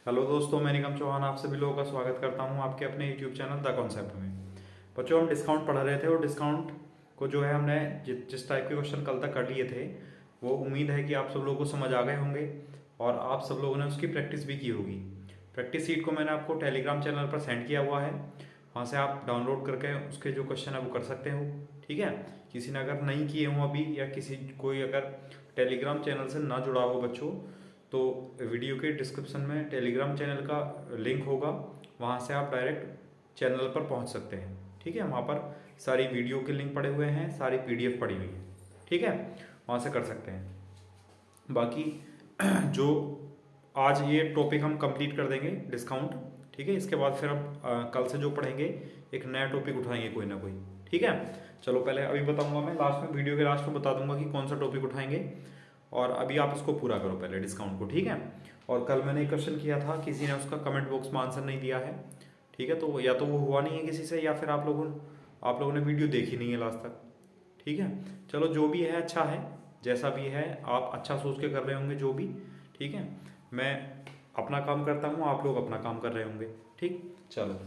Hello दोस्तों, मैं निगम चौहान आप सभी लोगों का स्वागत करता हूं आपके अपने यूट्यूब चैनल द कॉन्सेप्ट में। बच्चों, हम डिस्काउंट पढ़ रहे थे और डिस्काउंट को जो है हमने जिस टाइप के क्वेश्चन कल तक कर लिए थे, वो उम्मीद है कि आप सब लोगों को समझ आ गए होंगे और आप सब लोगों ने उसकी प्रैक्टिस भी की होगी। प्रैक्टिस सीट को मैंने आपको टेलीग्राम चैनल पर सेंड किया हुआ है, वहाँ से आप डाउनलोड करके उसके जो क्वेश्चन है वो कर सकते हो। ठीक है, किसी ने अगर नहीं किए हों अभी, या किसी कोई अगर टेलीग्राम चैनल से ना जुड़ा हो बच्चों, तो वीडियो के डिस्क्रिप्शन में टेलीग्राम चैनल का लिंक होगा, वहाँ से आप डायरेक्ट चैनल पर पहुँच सकते हैं। ठीक है, वहाँ पर सारी वीडियो के लिंक पड़े हुए हैं, सारी पीडीएफ पड़ी हुई है। ठीक है, वहाँ से कर सकते हैं। बाकी जो आज ये टॉपिक हम कंप्लीट कर देंगे डिस्काउंट। ठीक है, इसके बाद फिर हम कल से जो पढ़ेंगे एक नया टॉपिक उठाएंगे कोई ना कोई। ठीक है, चलो पहले अभी बताऊंगा, मैं लास्ट में वीडियो के लास्ट में बता दूंगा कि कौन सा टॉपिक उठाएंगे, और अभी आप इसको पूरा करो पहले डिस्काउंट को। ठीक है, और कल मैंने एक क्वेश्चन किया था, किसी ने उसका कमेंट बॉक्स में आंसर नहीं दिया है। ठीक है, तो या तो वो हुआ नहीं है किसी से, या फिर आप लोगों ने वीडियो देखी नहीं है लास्ट तक। ठीक है, चलो जो भी है अच्छा है, जैसा भी है आप अच्छा सोच के कर रहे होंगे जो भी। ठीक है, मैं अपना काम करता हूँ, आप लोग अपना काम कर रहे होंगे। ठीक, चलो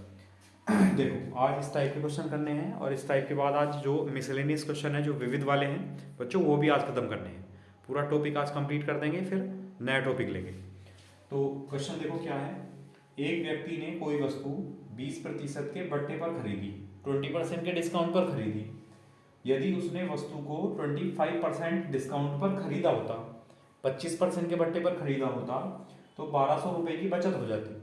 देखो आज इस टाइप के क्वेश्चन करने हैं, और इस टाइप के बाद आज जो मिसलेनियस क्वेश्चन है, जो विविध वाले हैं बच्चों, वो भी आज खत्म करने हैं। पूरा टॉपिक आज कंप्लीट कर देंगे, फिर नया टॉपिक लेंगे। तो क्वेश्चन देखो क्या है। एक व्यक्ति ने कोई वस्तु 20% के बट्टे पर खरीदी, 20% के डिस्काउंट पर खरीदी। यदि उसने वस्तु को 25% डिस्काउंट पर खरीदा होता, 25% के बट्टे पर खरीदा होता, तो 1200 रुपये की बचत हो जाती।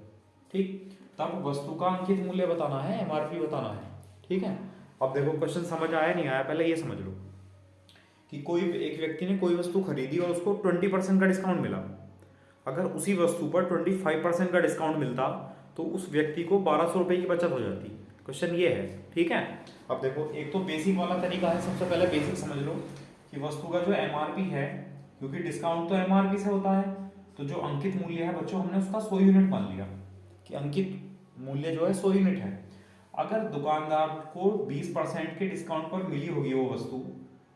ठीक, तब वस्तु का अंकित मूल्य बताना है, एमआरपी बताना है। ठीक है, अब देखो क्वेश्चन समझ आया नहीं आया, पहले ये समझ लो कि कोई एक व्यक्ति ने कोई वस्तु खरीदी और उसको 20% का डिस्काउंट मिला। अगर उसी वस्तु पर 25% का डिस्काउंट मिलता, तो उस व्यक्ति को 1200 रुपये की बचत हो जाती। क्वेश्चन ये है। ठीक है, अब देखो एक तो बेसिक वाला तरीका है, सबसे पहले बेसिक समझ लो कि वस्तु का जो एमआरपी है, क्योंकि डिस्काउंट तो एमआरपी से होता है, तो जो अंकित मूल्य है बच्चों, हमने उसका 100 यूनिट मान लिया कि अंकित मूल्य जो है 100 यूनिट है। अगर दुकानदार को 20% के डिस्काउंट पर मिली होगी वो वस्तु,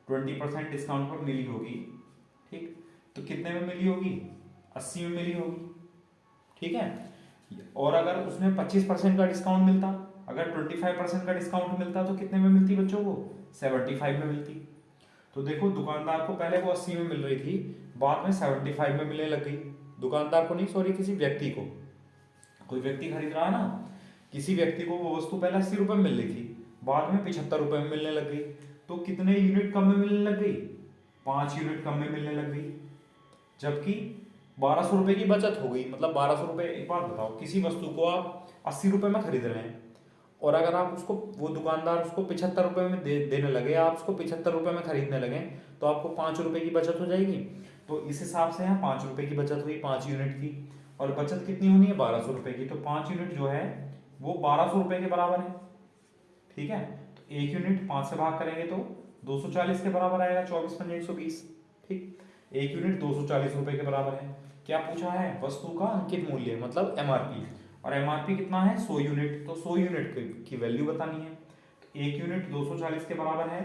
20% डिस्काउंट पर मिली होगी, ठीक, तो कितने में मिली होगी? 80 में मिली होगी। ठीक है, और अगर उसमें 25% का डिस्काउंट मिलता, अगर 25% का डिस्काउंट मिलता, तो कितने में मिलती बच्चों? वो 75 में मिलती। तो देखो दुकानदार को पहले वो 80 में मिल रही थी, बाद में 75 में मिलने लग गई। दुकानदार को नहीं, सॉरी, किसी व्यक्ति को। कोई व्यक्ति खरीद रहा है ना, किसी व्यक्ति को वो वस्तु पहले 80 रुपये में मिल रही थी, बाद में 75 रुपये में मिलने लग गई। तो कितने यूनिट कम में मिलने लग गई? 5 यूनिट कम में मिलने लग गई, जबकि 1200 रुपये की बचत हो गई। मतलब 1200 रुपये, एक बात बताओ, किसी वस्तु को आप 80 रुपये में खरीद रहे हैं, और अगर आप उसको, वो दुकानदार उसको 75 रुपये में देने लगे, आप उसको 75 रुपये में खरीदने लगे, तो आपको 5 रुपये की बचत हो जाएगी। तो इस हिसाब से यहाँ 5 रुपये की बचत हुई, 5 यूनिट की, और बचत कितनी होनी है? 1200 रुपये की। तो 5 यूनिट जो है वो 1200 रुपये के बराबर है। ठीक है, तो 1 यूनिट 5 से भाग करेंगे तो 240 के बराबर आएगा, 24 पंजे 120। ठीक, 1 यूनिट 240 रुपये के बराबर है। क्या पूछा है? वस्तु का अंकित मूल्य, मतलब एमआरपी, और एमआरपी कितना है? 100 यूनिट। तो 100 यूनिट की वैल्यू बतानी है। तो 1 यूनिट 240 के बराबर है,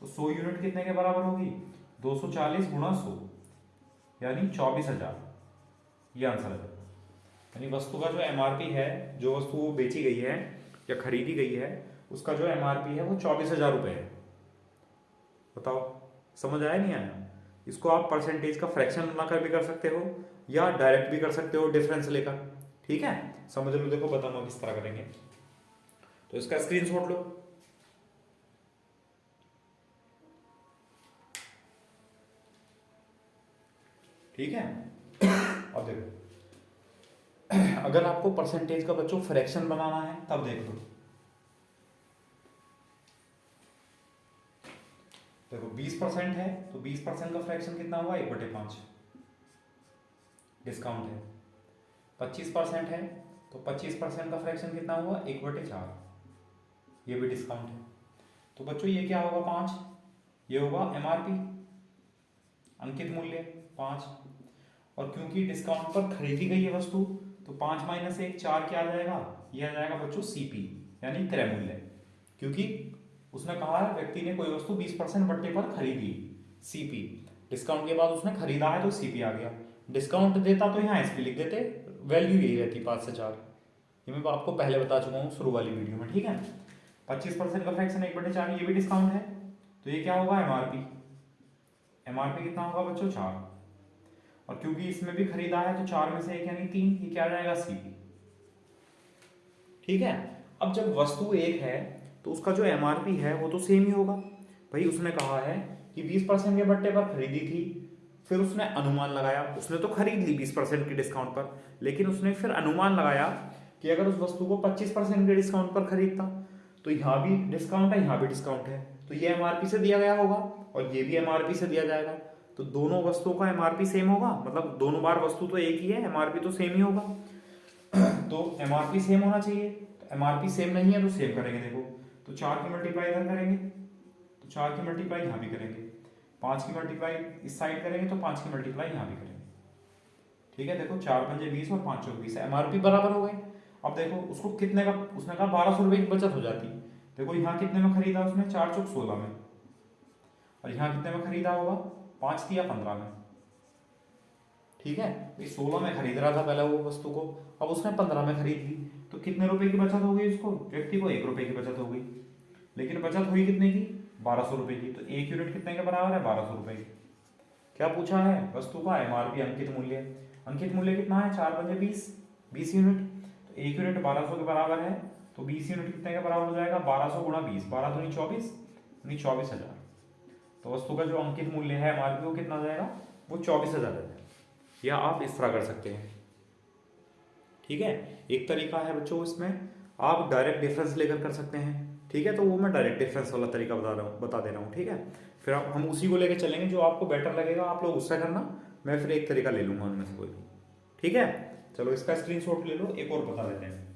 तो 100 यूनिट कितने के बराबर होगी? 240 गुणा 100, यानी 24,000। ये आंसर है। यानी वस्तु का जो एमआरपी है, जो वस्तु वो बेची गई है या खरीदी गई है, उसका जो एमआरपी है वो 24,000 रुपये है। बताओ समझ आया नहीं आया? इसको आप परसेंटेज का फ्रैक्शन बनाकर भी कर सकते हो, या डायरेक्ट भी कर सकते हो डिफरेंस लेकर। ठीक है, समझ लो, देखो बताऊंगा किस तरह करेंगे। तो इसका स्क्रीनशॉट लो। ठीक है, अब देखो अगर आपको परसेंटेज का बच्चों फ्रैक्शन बनाना है, तब देख लो। देखो 20% है, तो 20% का फ्रैक्शन कितना हुआ? 1/5 डिस्काउंट है। 25% है, तो 25% का फ्रैक्शन कितना हुआ? 1/4, ये भी डिस्काउंट है। तो बच्चों ये क्या होगा? 5, ये होगा एमआरपी, अंकित मूल्य 5। और क्योंकि डिस्काउंट पर खरीदी गई है वस्तु, तो 5 माइनस 1 4 क्या आ जाएगा? ये आ जाएगा बच्चों सीपी, यानी क्रय मूल्य। क्योंकि उसने कहा है व्यक्ति ने कोई वस्तु 20% बट्टे पर खरीदी, सीपी। डिस्काउंट के बाद उसने खरीदा है, तो सीपी आ गया। डिस्काउंट देता तो यहाँ एसपी लिख देते, वैल्यू यही रहती 5 से 4। ये मैं आपको पहले बता चुका हूँ शुरू वाली वीडियो में, ठीक है। 25% का फ्रैक्शन 1/4, ये भी डिस्काउंट है, तो ये क्या होगा एमआरपी। एमआरपी कितना होगा बच्चों 4, और क्योंकि इसमें भी खरीदा है तो 4 में से 1 यानी 3, ये क्या आ जाएगा सीपी, ठीक है। अब जब वस्तु एक है तो उसका जो एमआरपी है वो तो सेम ही होगा। भाई उसने कहा है कि 20% के बट्टे पर खरीदी थी, फिर उसने अनुमान लगाया, उसने तो खरीद ली 20% की डिस्काउंट पर, लेकिन उसने फिर अनुमान लगाया कि अगर उस वस्तु को 25% के डिस्काउंट पर खरीदता तो यहाँ भी डिस्काउंट है, यहाँ भी डिस्काउंट है, तो ये एमआरपी से दिया गया होगा और ये भी एमआरपी से दिया जाएगा, तो दोनों वस्तुओं का एमआरपी सेम होगा, मतलब दोनों बार वस्तु तो एक ही है, एमआरपी तो सेम ही होगा। तो एमआरपी सेम होना चाहिए, तो एमआरपी सेम नहीं है तो सेव करेंगे, देखो तो 4 की मल्टीप्लाई इधर करेंगे तो 4 की मल्टीप्लाई यहाँ भी करेंगे, 5 की मल्टीप्लाई इस साइड करेंगे तो 5 की मल्टीप्लाई यहाँ भी करेंगे, ठीक है। देखो 4 पंजे 20 और 5 चौक 20, एमआरपी बराबर हो गए। अब देखो उसको कितने का, उसने कहा 1200 रुपये की बचत हो जाती। देखो यहाँ कितने में खरीदा उसने, 4 चौक 16 में, और यहाँ कितने में खरीदा होगा, 5 दिया 15 में, ठीक है। तो 16 में खरीद रहा था पहले वो वस्तु को, अब उसने 15 में खरीद ली, तो कितने रुपए की बचत हो गई उसको, व्यक्ति को 1 रुपए की बचत हो गई, लेकिन बचत हुई कितने की, 1200 रुपए की। तो 1 यूनिट कितने के बराबर है, 1200 रुपए की। क्या पूछा है, वस्तु का एमआरपी अंकित मूल्य। अंकित मूल्य कितना है, 4 पंजे 20, 20 यूनिट, तो 1 यूनिट 1200 के बराबर है, तो 20 यूनिट कितने के बराबर हो जाएगा, 1200 गुणा 20, 12 दूनी 24, यानी 24,000। तो वस्तु का जो अंकित मूल्य है एमआरपी वो कितना हो जाएगा, वो 24,000 है। या आप इस तरह कर सकते हैं, ठीक है। एक तरीका है बच्चों इसमें आप डायरेक्ट डिफरेंस लेकर कर सकते हैं, ठीक है। तो वो मैं डायरेक्ट डिफरेंस वाला तरीका बता दे रहा हूँ, ठीक है। फिर हम उसी को लेकर चलेंगे, जो आपको बेटर लगेगा आप लोग उससे करना, मैं फिर एक तरीका ले लूंगा उनमें से कोई भी, ठीक है। चलो इसका स्क्रीनशॉट ले लो, एक और बता देते हैं।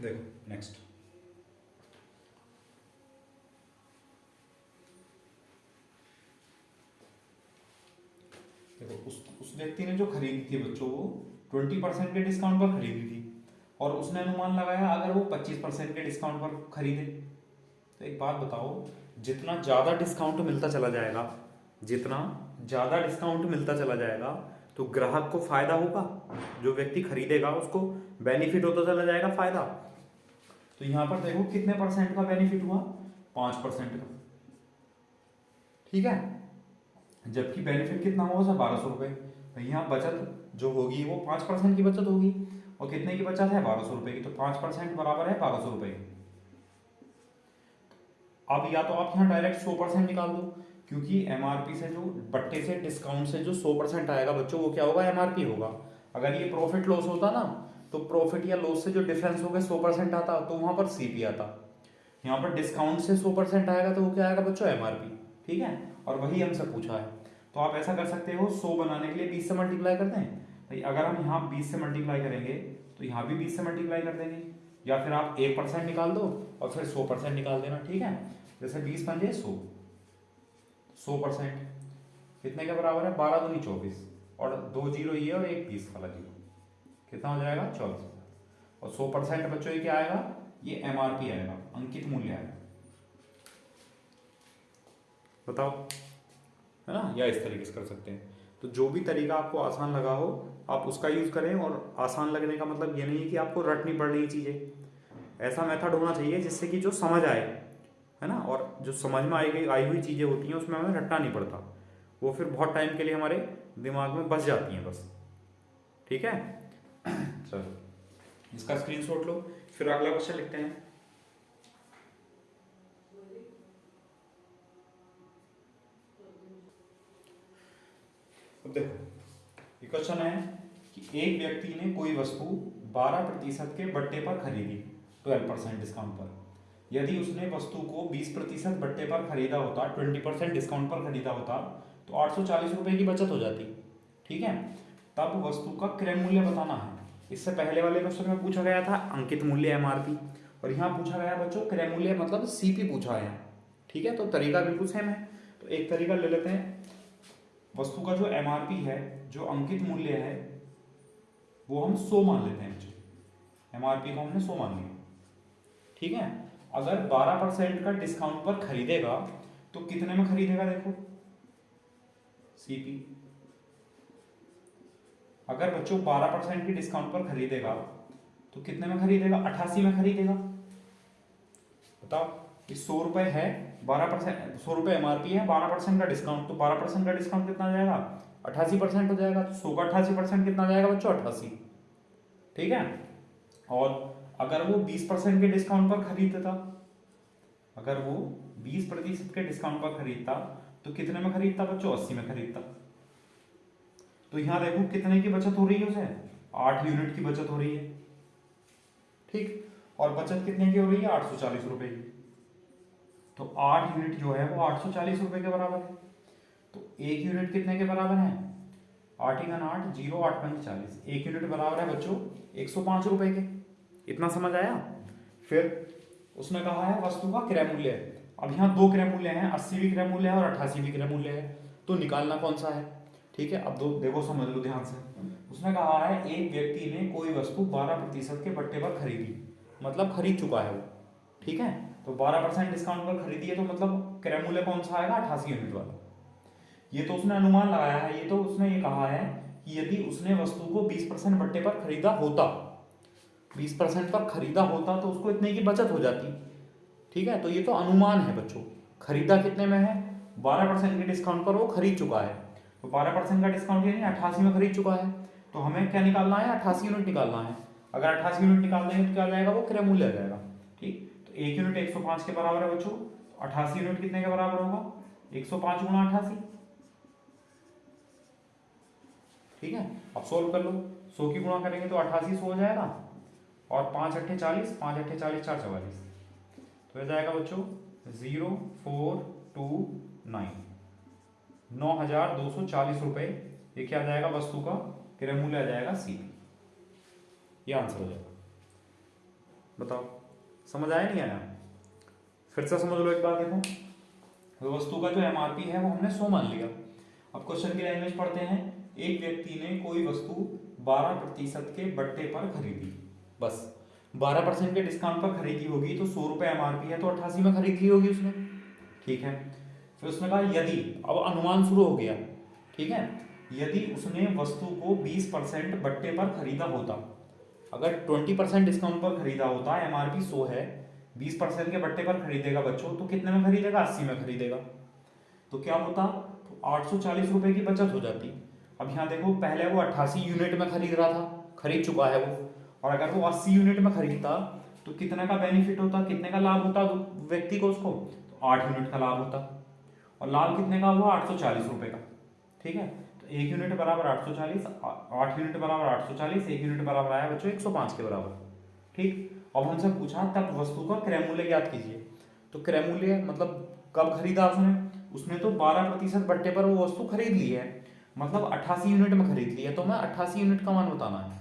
देखो नेक्स्ट, देखो उस व्यक्ति ने जो खरीदी थी बच्चों, वो 20% के डिस्काउंट पर खरीदी थी, और उसने अनुमान लगाया अगर वो 25% के डिस्काउंट पर खरीदे। तो एक बात बताओ, जितना ज़्यादा डिस्काउंट मिलता चला जाएगा, जितना ज़्यादा डिस्काउंट मिलता चला जाएगा तो ग्राहक को फायदा होगा, जो व्यक्ति खरीदेगा उसको बेनिफिट होता चला जाएगा, फायदा। तो यहाँ पर देखो कितने परसेंट का बेनिफिट हुआ, 5% का, ठीक है। जबकि बेनिफिट कितना होगा सर, 1200 रुपये। तो यहाँ बचत जो होगी वो 5% की बचत होगी, और कितने की बचत है, 1200 रुपये की, तो 5% बराबर है 1200 रुपये। अब या तो आप यहाँ डायरेक्ट 100% निकाल दो, क्योंकि एमआरपी से जो बट्टे से डिस्काउंट से जो 100% आएगा बच्चों, वो क्या होगा, एमआरपी होगा। अगर ये प्रॉफिट लॉस होता ना, तो प्रॉफिट या लॉस से जो डिफरेंस हो गया 100% आता, तो वहां पर सीपी आता। यहाँ पर डिस्काउंट से 100% आएगा तो वो क्या आएगा बच्चों, एमआरपी, ठीक है। और वही हमसे पूछा है, तो आप ऐसा कर सकते हो, 100 बनाने के लिए 20 से मल्टीप्लाई कर दें। भाई अगर हम यहाँ 20 से मल्टीप्लाई करेंगे तो यहाँ भी 20 से मल्टीप्लाई कर देंगे, या फिर आप 1% निकाल दो और फिर 100% निकाल देना, ठीक है। जैसे 20 पंजे 100, 100% कितने के बराबर है, 12 दूनी 24, और 2 जीरो ये और एक 20 वाला जीरो, कितना हो जाएगा, 24। और 100% बच्चों ये क्या आएगा, ये एमआरपी आएगा, अंकित मूल्य आएगा। बताओ, है ना। या इस तरीके से कर सकते हैं। तो जो भी तरीका आपको आसान लगा हो आप उसका यूज करें, और आसान लगने का मतलब ये नहीं है कि आपको रटनी पड़ रही चीजें। ऐसा मेथड होना चाहिए जिससे कि जो समझ आए, है ना, और जो समझ में आई हुई चीजें होती हैं उसमें हमें रटना नहीं पड़ता, वो फिर बहुत टाइम के लिए हमारे दिमाग में बस जाती हैं बस, ठीक है। चलो इसका स्क्रीनशॉट लो, फिर अगला क्वेश्चन लिखते हैं। अब देखो ये क्वेश्चन है कि एक व्यक्ति ने कोई वस्तु 12% के बट्टे पर खरीदी, 12% डिस्काउंट पर। यदि उसने वस्तु को 20% बट्टे पर खरीदा होता, 20% डिस्काउंट पर खरीदा होता, तो 840 रुपये की बचत हो जाती, ठीक है। तब वस्तु का क्रय मूल्य बताना है। इससे पहले वाले क्वेश्चन में पूछा गया था अंकित मूल्य एमआरपी, और यहाँ पूछा गया बच्चों क्रय मूल्य मतलब सीपी पूछा है, ठीक है। तो तरीका बिल्कुल सेम है, तो एक तरीका ले लेते हैं। वस्तु का जो एमआरपी है, जो अंकित मूल्य है, वो हम 100 मान लेते हैं बच्चों, एमआरपी को हमने 100 मान लिया, ठीक है। अगर 12% का डिस्काउंट पर खरीदेगा तो कितने में खरीदेगा, देखो सीपी। अगर बच्चों 12% की डिस्काउंट पर खरीदेगा तो कितने में खरीदेगा, 88 में खरीदेगा। बताओ, इस 100 रुपए है, 12%, 100 रुपए एमआरपी है, 12% का डिस्काउंट, तो 12% का डिस्काउंट कितना आ जाएगा, 88% हो जाएगा। तो 100 का 88% कितना आ जाएगा बच्चों, 88, ठीक है। और अगर वो 20% के डिस्काउंट पर खरीदता, अगर वो 20% के डिस्काउंट पर खरीदता तो कितने में खरीदता बच्चों, 80 में खरीदता। तो यहां देखो कितने की बचत हो रही है उसे, 8 यूनिट की बचत हो रही है, ठीक। और बचत कितने की हो रही है, 840 रुपए की। तो 8 यूनिट जो है वो 840 रुपए के बराबर है। तो एक यूनिट कितने के बराबर है, 8 × 8 0 8 5 40, एक यूनिट बराबर है बच्चों 105 रुपए के। इतना समझ आया। फिर उसने कहा है वस्तु का क्रय मूल्य। अब यहाँ दो क्रय मूल्य हैं, 80 भी क्रय मूल्य है और 88 भी क्रय मूल्य है, तो निकालना कौन सा है, ठीक है। अब दो देखो, समझ लो ध्यान से। उसने कहा है एक व्यक्ति ने कोई वस्तु 12% के बट्टे पर खरीदी, मतलब खरीद चुका है वो, ठीक है। तो 12% डिस्काउंट पर खरीदी है, तो मतलब क्रय मूल्य कौन सा आएगा, 88 यूनिट वाला। ये तो उसने अनुमान लगाया है, ये तो उसने ये कहा है कि यदि उसने वस्तु को 20% बट्टे पर खरीदा होता, 20% पर खरीदा होता तो उसको इतने की बचत हो जाती, ठीक है। तो ये तो अनुमान है बच्चों, खरीदा कितने में है, 12% के डिस्काउंट पर वो खरीद चुका है। तो 12% का डिस्काउंट यानी 88 में खरीद चुका है, तो हमें क्या निकालना है, 88 यूनिट निकालना है। अगर 88 यूनिट निकाल देंगे तो क्या आ जाएगा, वो क्रय मूल्य आ जाएगा, ठीक। तो एक यूनिट 105 के बराबर है बच्चों, 88 यूनिट कितने के बराबर होगा, 105 × 88, ठीक है। अब सोल्व कर लो, 100 की गुणा करेंगे तो 88 100 हो जाएगा, और 5 × 8 = 40, 5 × 8 = 40, 4 × 44, तो यह जाएगा बच्चों 0429, 9240 रुपए। ये क्या आ जाएगा, वस्तु का क्रय मूल्य आ जाएगा सी, ये आंसर हो जाएगा। बताओ समझ आया नहीं आया, फिर से समझ लो एक बार। देखो, तो वस्तु का जो एमआरपी है वो हमने 100 मान लिया। अब क्वेश्चन की लैंग्वेज पढ़ते हैं। एक व्यक्ति ने कोई वस्तु 12% के बट्टे पर खरीदी, बस 12% के डिस्काउंट पर खरीदी होगी, तो 100 रुपए एमआरपी है, तो 88 में खरीद ली होगी उसने, ठीक है। फिर उसने कहा यदि, अब अनुमान शुरू हो गया, ठीक है। यदि उसने वस्तु को 20% बट्टे पर खरीदा होता, अगर 20% डिस्काउंट पर खरीदा होता, एमआरपी 100 है, 20% के बट्टे पर खरीदेगा बच्चों, तो कितने में खरीदेगा, 80 में खरीदेगा। तो क्या होता, तो 840 रुपए की बचत हो जाती। अब यहाँ देखो, पहले वो 88 यूनिट में खरीद रहा था, खरीद चुका है वो, और अगर वो 80 यूनिट में खरीदता तो कितने का बेनिफिट होता, कितने का लाभ होता व्यक्ति को, उसको तो 8 यूनिट का लाभ होता। और लाभ कितने का हुआ, 840 रुपए का, ठीक है। तो एक यूनिट बराबर 840, 8 यूनिट बराबर 840, एक यूनिट बराबर आया बच्चों 105 के बराबर, ठीक। अब हमसे पूछा तब वस्तु का क्रय मूल्य ज्ञात कीजिए। तो क्रय मूल्य मतलब कब खरीदा उसने तो 12% बट्टे पर वो वस्तु खरीद ली है, मतलब 88 यूनिट में खरीद ली है, तो हमें 88 यूनिट का मान बताना है।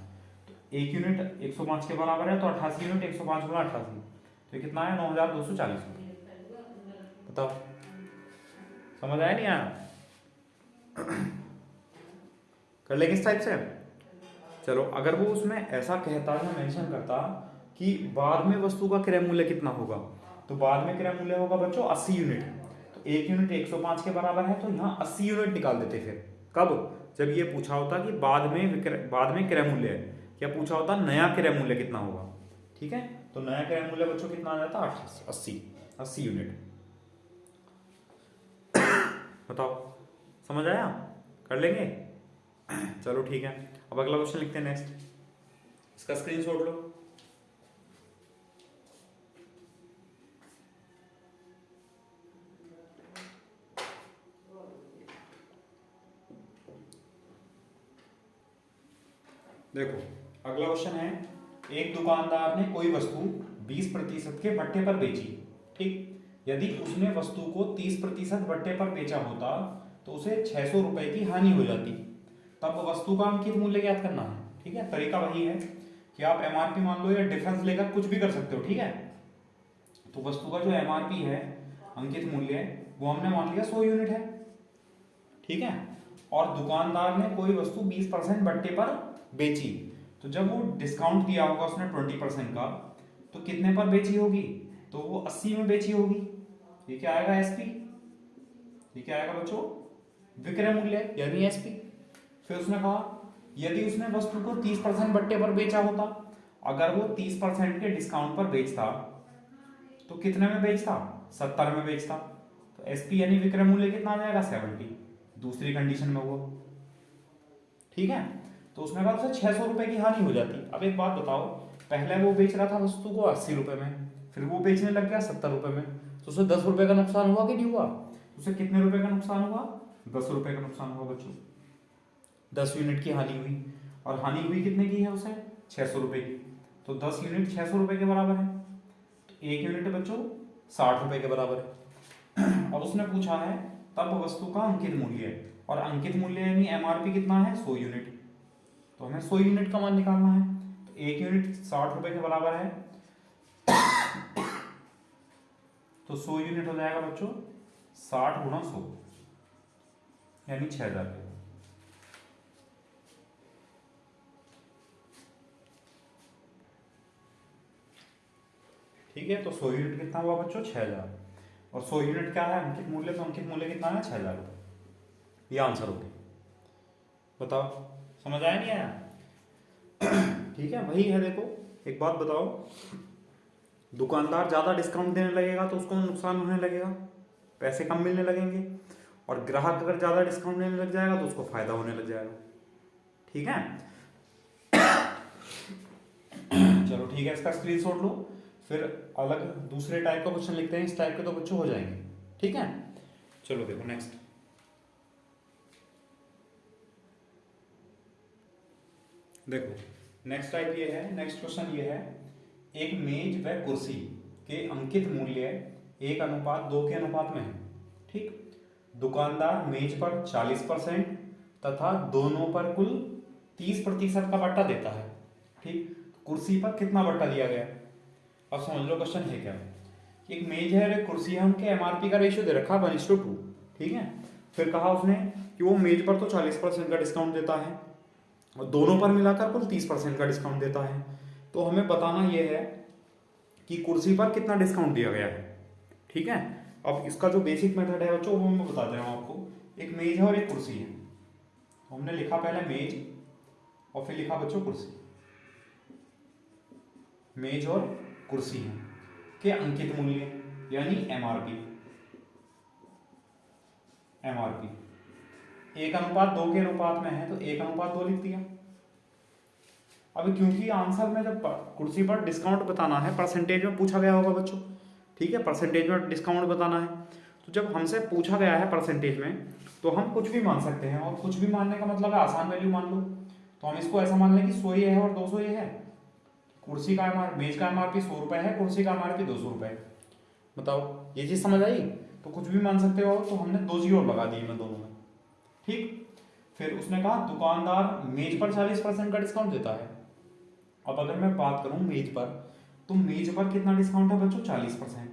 तो एक यूनिट 105 के बराबर है, तो 88 यूनिट 105 × 88, तो कितना है, 9240 रुपये। बताओ समझ आया नहीं आया, कर लेंगे इस टाइप से। चलो, अगर वो उसमें ऐसा कहता या मेंशन करता कि बाद में वस्तु का क्रय मूल्य कितना होगा, तो बाद में क्रय मूल्य होगा बच्चों 80 यूनिट, तो एक यूनिट 105 के बराबर है, तो यहाँ 80 यूनिट निकाल देते। फिर कब, जब ये पूछा होता कि बाद में क्रय मूल्य है, क्या पूछा होता नया क्रय मूल्य कितना होगा, ठीक है। तो नया क्रय मूल्य बच्चों कितना आ जाता, 80 यूनिट। बताओ समझ आया, कर लेंगे। चलो ठीक है, अब अगला क्वेश्चन लिखते हैं नेक्स्ट, इसका स्क्रीनशॉट लो। देखो, अगला क्वेश्चन है, एक दुकानदार ने कोई वस्तु 20% के बट्टे पर बेची, ठीक। यदि उसने वस्तु को 30% बट्टे पर बेचा होता तो उसे 600 रुपए की हानि हो जाती। तब वस्तु का अंकित मूल्य ज्ञात करना है, ठीक है। तरीका वही है कि आप एमआरपी मान लो या डिफरेंस लेकर कुछ भी कर सकते हो, ठीक है। तो वस्तु का जो एमआरपी है, अंकित मूल्य, वो हमने मान लिया 100 यूनिट है, ठीक है। और दुकानदार ने कोई वस्तु 20% बट्टे पर बेची, तो जब वो डिस्काउंट दिया होगा उसने 20% का, तो कितने पर बेची होगी? तो वो 80 में बेची होगी। ये क्या आएगा? एसपी। ये क्या आएगा बच्चों? विक्रय मूल्य यानी एसपी। फिर उसने कहा यदि उसने वस्तु को 30% बट्टे पर बेचा होता, अगर वो 30% के डिस्काउंट पर बेचता तो कितने में बेचता? 70 में बेचता। तो एसपी यानी विक्रय मूल्य कितना आ जाएगा? 70। दूसरी कंडीशन में वो, ठीक है। तो उसने कहा उसे 600 रुपए की हानि हो जाती। अब एक बात बताओ, पहले वो बेच रहा था वस्तु को 80 रुपए में, फिर वो बेचने लग गया 70 रुपए में, तो उसे 10 रुपए का नुकसान हुआ कि नहीं हुआ? उसे कितने रुपए का नुकसान हुआ? 10 रुपए का नुकसान हुआ बच्चों। 10 यूनिट की हानि हुई। और हानि हुई कितने की है उसे? 600 रुपए की। तो 10 यूनिट 600 रुपए के बराबर है, तो 1 यूनिट बच्चों 60 रुपए के बराबर है। अब उसने पूछा है तब वस्तु का अंकित मूल्य है, और अंकित मूल्य यानी एमआरपी कितना है? 100 यूनिट। तो हमें 100 यूनिट का मान निकालना है। तो 1 यूनिट 60 रुपए के बराबर है, तो 100 यूनिट हो जाएगा बच्चों 60 गुणा 100 यानी 6000 रुपये। ठीक है, तो 100 यूनिट कितना हुआ बच्चों? 6000। और 100 यूनिट क्या है? अंकित मूल्य। तो अंकित मूल्य कितना है? 6000 रुपये। ये आंसर हो गया। बताओ समझ आया नहीं आया? ठीक है, वही है। देखो एक बात बताओ, दुकानदार ज़्यादा डिस्काउंट देने लगेगा तो उसको नुकसान होने लगेगा, पैसे कम मिलने लगेंगे। और ग्राहक अगर ज़्यादा डिस्काउंट देने लग जाएगा तो उसको फायदा होने लग जाएगा। ठीक है, चलो ठीक है, इसका स्क्रीनशॉट लो, फिर अलग दूसरे टाइप का क्वेश्चन लिखते हैं। इस टाइप के तो बच्चों हो जाएंगे। ठीक है, चलो देखो नेक्स्ट। देखो नेक्स्ट टाइप ये है, नेक्स्ट क्वेश्चन ये है, एक मेज व कुर्सी के अंकित मूल्य 1:2 के अनुपात में है। ठीक, दुकानदार मेज पर 40% तथा दोनों पर कुल 30% का बट्टा देता है। ठीक, कुर्सी पर कितना बट्टा दिया गया? अब समझ लो क्वेश्चन है क्या। एक मेज है और एक कुर्सी है, उनके एमआरपी का रेशियो दे रखा 1:2। ठीक है, फिर कहा उसने कि वो मेज पर तो 40% का डिस्काउंट देता है और दोनों पर मिलाकर कुल 30% का डिस्काउंट देता है। तो हमें बताना यह है कि कुर्सी पर कितना डिस्काउंट दिया गया है। ठीक है, अब इसका जो बेसिक मेथड है बच्चों वो मैं बता दे रहा हूँ आपको। एक मेज है और एक कुर्सी है, तो हमने लिखा पहले मेज और फिर लिखा बच्चों कुर्सी। मेज और कुर्सी है के अंकित मूल्य यानी एमआरपी। एमआरपी 1:2 के अनुपात में है तो 1:2 लिख दिया। अब क्योंकि आंसर में जब कुर्सी पर डिस्काउंट बताना है, परसेंटेज में पूछा गया होगा बच्चों। ठीक है, परसेंटेज में डिस्काउंट बताना है, तो जब हमसे पूछा गया है परसेंटेज में तो हम कुछ भी मान सकते हैं। और कुछ भी मानने का मतलब है आसान वैल्यू मान लो। तो हम इसको ऐसा मान लें कि 100 ये है और 200 ये है। कुर्सी का मेज का एमआरपी 100 रुपये है, कुर्सी का एमआरपी 200 रुपये। बताओ ये चीज़ समझ आई? तो कुछ भी मान सकते हो, तो हमने 2 जीरो लगा दिए मैं दोनों में। ठीक, फिर उसने कहा दुकानदार मेज पर 40% का डिस्काउंट देता है। अब अगर मैं बात करूं मेज पर, तो मेज पर कितना डिस्काउंट है बच्चों? 40%।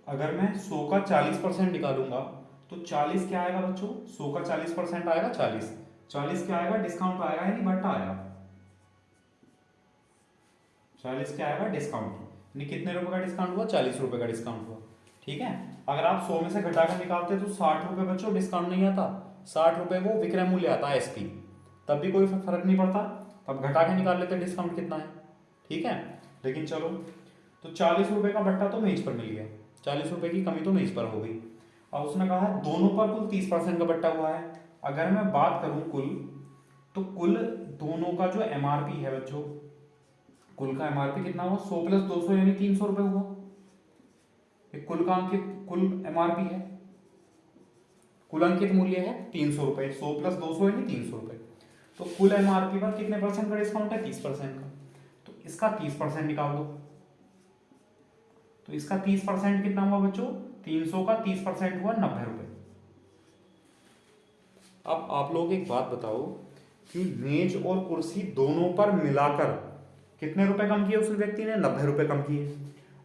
अगर मैं 100 का 40% निकालूंगा तो 40 क्या आएगा बच्चों? 100 का 40% आएगा 40। 40 क्या आएगा? डिस्काउंट आएगा यानी बट्टा आएगा। 40 क्या आएगा? डिस्काउंट। यानी कितने रुपए का डिस्काउंट हुआ? 40 रुपए का डिस्काउंट हुआ। ठीक है, अगर आप 100 में से घटाकर निकालते तो 60 रुपए बच्चों डिस्काउंट नहीं आता, 60 रुपए वो विक्रय मूल्य आता है एसपी, तब भी कोई फर्क नहीं पड़ता, तब घटा के निकाल लेते डिस्काउंट कितना है। ठीक है, लेकिन चलो, तो 40 रुपए का बट्टा तो मेज पर मिल गया, 40 रुपए की कमी तो मेज पर हो गई। अब उसने कहा दोनों पर कुल 30% का बट्टा हुआ है। अगर मैं बात करूं कुल, तो कुल दोनों का जो एमआरपी है बच्चों, कुल का एमआरपी कितना हुआ? 100 + 200 यानी 300 रुपए हुआ। कुल का अंकित कुल एमआरपी है, कुल अंकित मूल्य है 300 रुपए। 100 + 200 यानी 300 रुपए। तो कुल एमआरपी पर कितने परसेंट का डिस्काउंट है? 30% का। तो इसका 30% निकाल दो। तो इसका 30% कितना हुआ बच्चों? 300 का 30% हुआ 90 रुपए। अब आप लोग एक बात बताओ कि मेज और कुर्सी दोनों पर मिलाकर कितने रुपए कम किए उस व्यक्ति ने? 90 रुपए कम किए।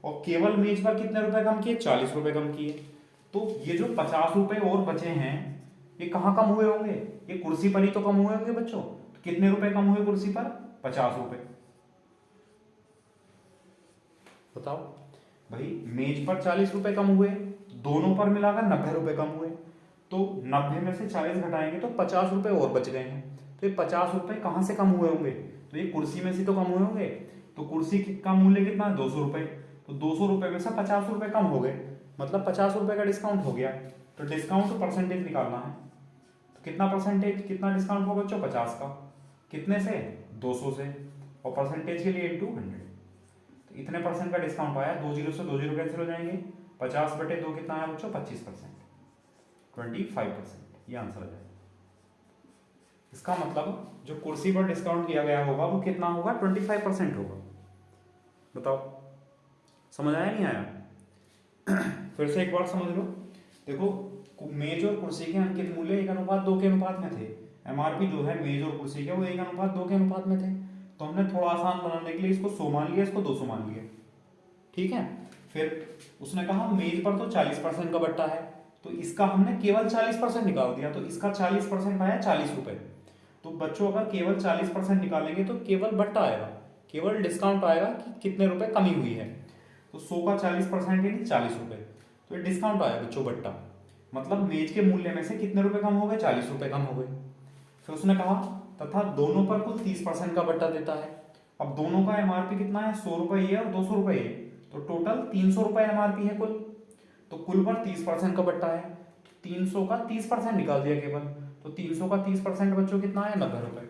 और केवल मेज पर कितने रुपए कम किए? 40 रुपए कम किए। तो ये जो 50 रुपए और बचे हैं ये कहाँ कम हुए होंगे? ये कुर्सी पर ही तो कम हुए होंगे बच्चों। तो कितने रुपए कम हुए कुर्सी पर? 50 रुपए। बताओ भाई, मेज पर 40 रुपए कम हुए, दोनों पर मिलाकर 90 रुपए कम हुए, तो 90 में से 40 घटाएंगे तो 50 रुपए और बच गए हैं। तो ये 50 रुपए कहाँ से कम हुए होंगे? तो ये कुर्सी में से तो कम हुए होंगे। तो कुर्सी का मूल्य कितना है? 200 रुपए। तो 200 रुपए में से 50 रुपए कम हो गए, मतलब 50 रुपए का डिस्काउंट हो गया। तो डिस्काउंट परसेंटेज निकालना है, तो कितना परसेंटेज, कितना डिस्काउंट होगा बच्चों? 50 का। कितने से? 200 से। और परसेंटेज के लिए इंटू 100, तो इतने परसेंट का डिस्काउंट आया। 2 जीरो से 2 जीरो कैंसिल हो जाएंगे। 50/2 कितना है बच्चों? 25%, 25%। ये आंसर आ जाएगा। इसका मतलब जो कुर्सी पर डिस्काउंट किया गया होगा वो कितना होगा? 25% होगा। बताओ समझ आया नहीं आया? फिर से एक बार समझ लो। देखो, मेज और कुर्सी के अंकित मूल्य 1:2 के अनुपात में थे। एमआरपी जो है मेज और कुर्सी के वो 1:2 के अनुपात में थे। तो हमने थोड़ा आसान बनाने के लिए इसको 100 मान लिया, इसको 200 मान लिया। ठीक है। फिर उसने कहा मेज पर तो 40% का बट्टा है, तो इसका हमने केवल 40% निकाल दिया, तो इसका 40% आया 40 रुपए। तो बच्चों अगर केवल 40% निकालेंगे तो केवल बट्टा आएगा, केवल डिस्काउंट आएगा कि कितने रुपए कमी हुई है। तो 100 का 40% यानी 40 रुपए, तो ये डिस्काउंट आया बच्चों बट्टा। मतलब मेज के मूल्य में से कितने रुपए कम हो गए? 40 रुपए कम हो गए। फिर उसने कहा तथा दोनों पर कुल 30% का बट्टा देता है। अब दोनों का एमआरपी कितना है? 100 रुपए ये और 200 रुपए ये, तो टोटल 300 रुपए एमआरपी है कुल। तो कुल पर 30% का बट्टा है, 300 का 30% निकाल दिया केवल। तो 300 का 30% बच्चों कितना है? 90 रुपए।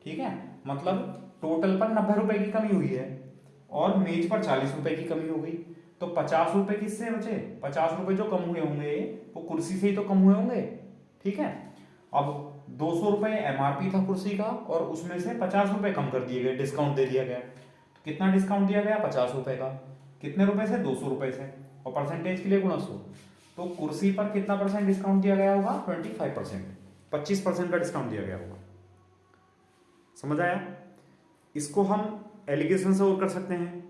ठीक है, मतलब टोटल पर 90 रुपए की कमी हुई है और मेज पर 40 रुपए की कमी हो गई। तो 50 रुपए किससे बचे? 50 रुपए जो कम हुए होंगे वो कुर्सी से ही तो कम हुए होंगे। ठीक है। अब 200 रुपए एमआरपी था कुर्सी का और उसमें से 50 रुपए कम कर दिए गए, डिस्काउंट दे दिया गया। तो कितना डिस्काउंट दिया गया? 50 रुपए का। कितने रुपए से? 200 रुपए से। और परसेंटेज के लिए गुणा 100। तो कुर्सी पर कितना परसेंट डिस्काउंट दिया गया होगा? 25%, 25% का डिस्काउंट दिया गया होगा। समझ आया? इसको हम एलिगेशन से और कर सकते हैं।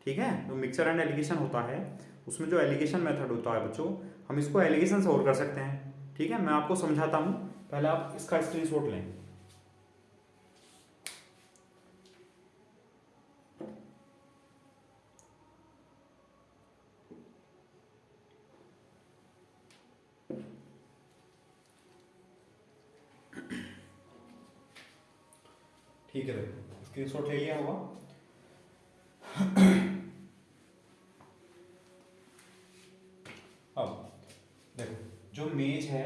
ठीक है, जो मिक्सचर एंड एलिगेशन होता है उसमें जो एलिगेशन मेथड होता है बच्चों, हम इसको एलिगेशन से और कर सकते हैं। ठीक है, मैं आपको समझाता हूं, पहले आप इसका स्क्रीनशॉट लें। ठीक है, देखो स्क्रीनशॉट ले लिया होगा। अब देखो, जो मेज है,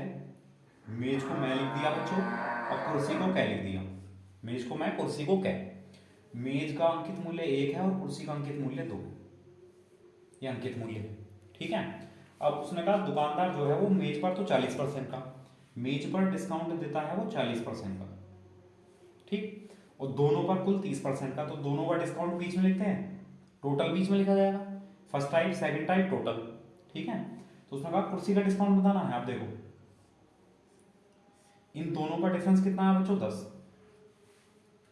मेज को मैं लिख दिया बच्चों और कुर्सी को कै लिख दिया। मेज को मैं, कुर्सी को कै। मेज का अंकित मूल्य 1 है और कुर्सी का अंकित मूल्य 2 है। ये अंकित मूल्य है। ठीक है। अब उसने कहा दुकानदार जो है वो मेज पर तो 40% का, मेज पर डिस्काउंट देता है वो 40% का। ठीक, और दोनों पर कुल 30% का, तो दोनों का डिस्काउंट बीच में लिखते हैं, टोटल बीच में लिखा जाएगा। First type, second type, total. ठीक है। तो उसने कहा कुर्सी का डिस्काउंट बताना है। आप देखो इन दोनों का डिफरेंस कितना है बच्चों? 10।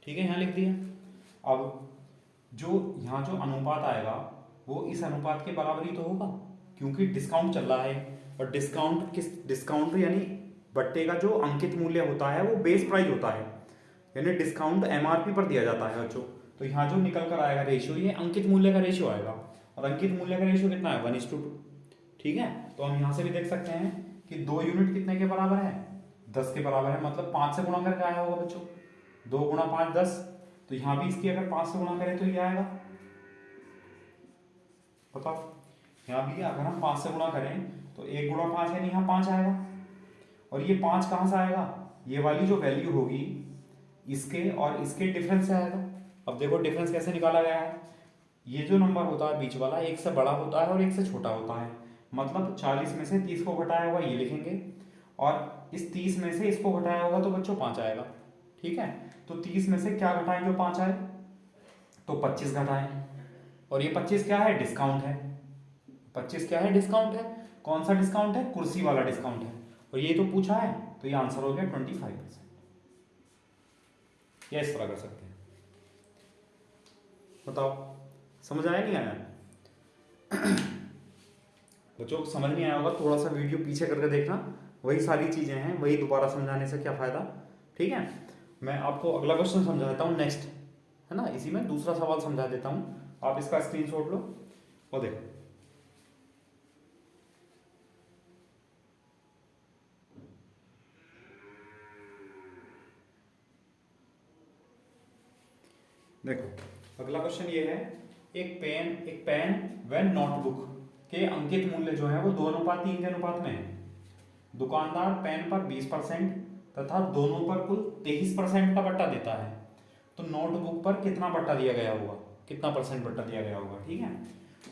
ठीक है, यहां लिख दिया। अब जो यहाँ जो अनुपात आएगा वो इस अनुपात के बराबर ही तो होगा, क्योंकि डिस्काउंट चल रहा है। और डिस्काउंट डिस्काउंट यानी बट्टे का जो अंकित मूल्य होता है वो बेस प्राइस होता है, यानी डिस्काउंट एमआरपी पर दिया जाता है बच्चों। तो यहाँ जो निकल कर आएगा रेशियो, ये अंकित मूल्य का रेशियो आएगा। और अंकित मूल्य का रेशियो कितना है? 1:2। ठीक है, तो हम यहाँ से भी देख सकते हैं कि 2 यूनिट कितने के बराबर है? 10 के बराबर है, मतलब 5 से गुणा करके आया होगा बच्चों। 2 गुणा 5 10। तो यहाँ भी इसकी अगर 5 से गुणा करें तो ये आएगा। बताओ, यहाँ भी अगर हम 5 से गुणा करें तो 1 गुणा 5 यानी यहाँ 5 आएगा। और ये 5 कहाँ से आएगा? ये वाली जो वैल्यू होगी इसके और इसके डिफरेंस से आएगा। अब देखो डिफरेंस कैसे निकाला गया है। ये जो नंबर होता है बीच वाला, एक से बड़ा होता है और एक से छोटा होता है। मतलब 40 में से 30 को घटाया होगा ये लिखेंगे, और इस 30 में से इसको घटाया होगा तो बच्चों 5 आएगा। ठीक है, तो 30 में से क्या घटाएं जो 5 आए? तो 25 घटाएं। और ये 25 क्या है? डिस्काउंट है। 25 क्या है? डिस्काउंट है। कौन सा डिस्काउंट है? कुर्सी वाला डिस्काउंट है। और ये तो पूछा है, तो ये आंसर हो गया 25%। या इस तरह कर सकते हैं। बताओ समझ आया नहीं आया? बच्चों समझ नहीं आया होगा, थोड़ा सा वीडियो पीछे करके देखना, वही सारी चीजें हैं, वही दोबारा समझाने से क्या फायदा। ठीक है। मैं आपको अगला क्वेश्चन समझा देता हूँ नेक्स्ट, है ना, इसी में दूसरा सवाल समझा देता हूँ, आप इसका स्क्रीनशॉट लो और देखो। देखो अगला क्वेश्चन ये है, एक पेन व नोटबुक के अंकित मूल्य जो है वो 2:3 के अनुपात में है। दुकानदार पेन पर 20% तथा दोनों पर कुल 23% का बट्टा देता है, तो नोटबुक पर कितना बट्टा दिया गया होगा, कितना परसेंट बट्टा दिया गया होगा। ठीक है,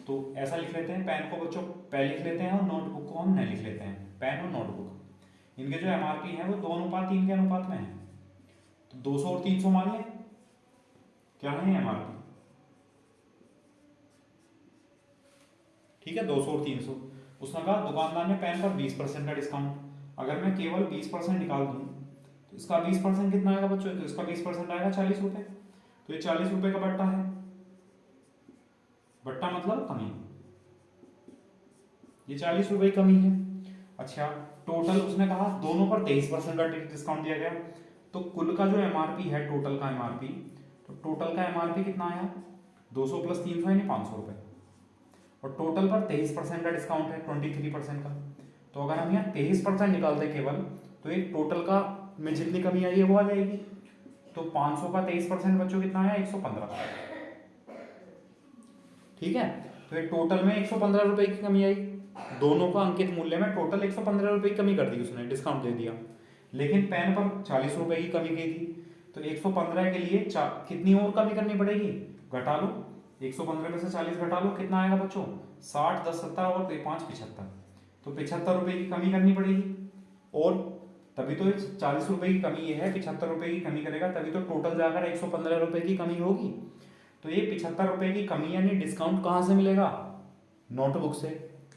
तो ऐसा लिख लेते हैं, पेन को बच्चों पहले लिख लेते हैं और नोटबुक को हम नहीं लिख लेते हैं। पेन और नोटबुक इनके जो एमआरपी है वो 2:3 के अनुपात में है, तो 200 और 300 मान लें, क्या है एमआरपी। ठीक है, 200 और 300। उसने कहा दुकानदार ने पेन पर 20% का डिस्काउंट, अगर मैं केवल 20% निकाल दूं तो इसका 20% कितना आएगा बच्चों, तो इसका 20% आएगा 40 रुपए, तो ये 40 रुपए का बट्टा है। बट्टा मतलब कमी, ये 40 रुपए की कमी है। अच्छा, टोटल उसने कहा दोनों पर 23% का डिस्काउंट दिया गया, तो कुल का जो एमआरपी है, टोटल का एमआरपी, तो टोटल का एमआरपी कितना आया, 200 प्लस 300 यानी 500 रुपए, और टोटल पर 23% का डिस्काउंट है, 23% का। तो अगर हम यहाँ 23% निकालते केवल, तो एक टोटल का में जितनी कमी आई है वो आ जाएगी, तो 500 का 23% बच्चों कितना आया, 115। ठीक है, तो ये टोटल में 115 रुपए की कमी आई, दोनों का अंकित मूल्य में टोटल 115 रुपए की कमी कर दी उसने, डिस्काउंट दे दिया। लेकिन पेन पर 40 रुपए की कमी की थी, तो 115 के लिए कितनी और कमी करनी पड़ेगी, घटा लो, 115 में से 40 घटा लो, कितना आएगा बच्चों, 60, 10, 70 और 5, 75, तो 75 रुपए की कमी करनी पड़ेगी। और तभी तो 40 रुपए की कमी ये है, 75 रुपए की कमी करेगा तभी तो टोटल जाकर 115 रुपए की कमी होगी। तो ये 75 रुपए की कमी यानी डिस्काउंट कहाँ से मिलेगा, नोटबुक से।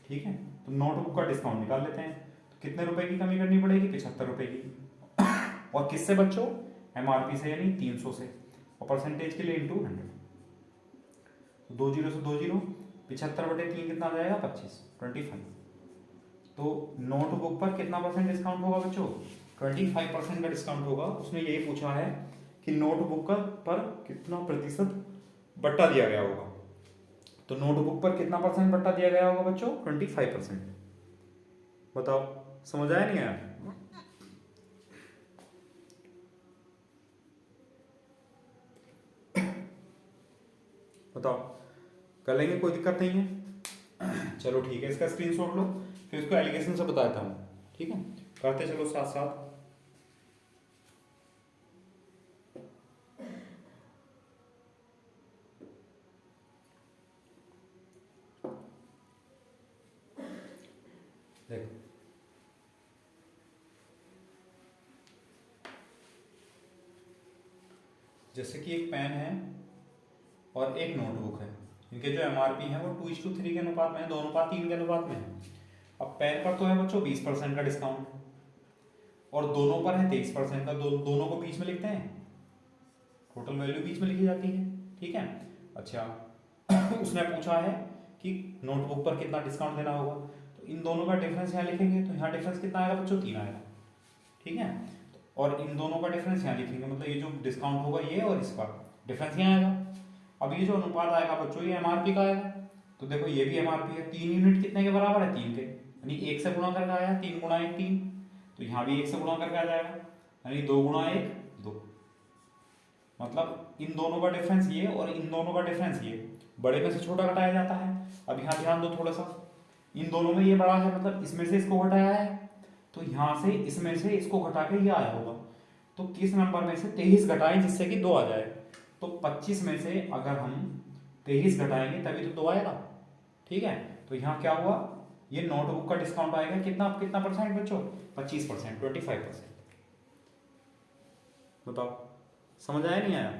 ठीक है, तो नोटबुक का डिस्काउंट निकाल लेते हैं, तो कितने रुपए की कमी करनी पड़ेगी, 75 रुपए की। और किससे बच्चों, एमआरपी से यानी 300 से, और परसेंटेज के लिए इंटू 100, तो 2 जीरो से 2 जीरो, 75/3 कितना आ जाएगा, 25। तो नोटबुक पर कितना परसेंट डिस्काउंट होगा बच्चों, 25% का डिस्काउंट होगा। उसने यही पूछा है कि नोटबुक पर कितना प्रतिशत बट्टा दिया गया होगा, तो नोटबुक पर कितना परसेंट बट्टा दिया गया होगा बच्चों, 25%। बताओ समझ आया नहीं आया। बताओ कर लेंगे, कोई दिक्कत नहीं है। चलो ठीक है, इसका स्क्रीनशॉट लो, फिर इसको एलिगेशन से बताता हूँ। ठीक है, करते चलो साथ साथ। देखो जैसे कि एक पेन है और एक नोटबुक है, इनके जो एमआरपी है वो 2:3 के अनुपात में है, 2:3 के अनुपात में है। अब पेन पर तो है बच्चों 20% का डिस्काउंट, और दोनों पर है 23% का, दोनों को बीच में लिखते हैं, टोटल वैल्यू बीच में लिखी जाती है। ठीक है, अच्छा उसने पूछा है कि नोटबुक पर कितना डिस्काउंट देना होगा, तो इन दोनों का डिफरेंस यहाँ लिखेंगे, तो यहाँ डिफरेंस कितना आएगा बच्चों, 3 आएगा। ठीक है, और इन दोनों का डिफरेंस यहाँ लिखेंगे, मतलब ये जो डिस्काउंट होगा ये और इसका डिफरेंस यहाँ आएगा। अब ये जो अनुपात आएगा बच्चों ये एमआरपी का आएगा, तो देखो ये भी एमआरपी है, 3 यूनिट कितने के बराबर है, 3 के, यानी 1 से गुणा करके आया, 3 गुणा 1 3, तो यहाँ भी 1 से गुणा करके आ जाएगा, यानी 2 गुणा 1 2, मतलब इन दोनों का डिफरेंस ये और इन दोनों का डिफरेंस ये, बड़े में से छोटा घटाया जाता है। अब यहाँ ध्यान दो थोड़ा सा, इन दोनों में ये बड़ा है, मतलब इसमें से इसको घटाया है, तो यहाँ से इसमें से इसको घटा के ये आया होगा, तो किस नंबर में से 23 घटाएं जिससे कि 2 आ जाए, तो 25 में से अगर हम 23 घटाएंगे तभी तो 2 आएगा। ठीक है, तो यहाँ क्या हुआ, ये नोटबुक का डिस्काउंट आएगा कितना कितना परसेंट बच्चों, 25%, 25%। बताओ समझ आया नहीं आया,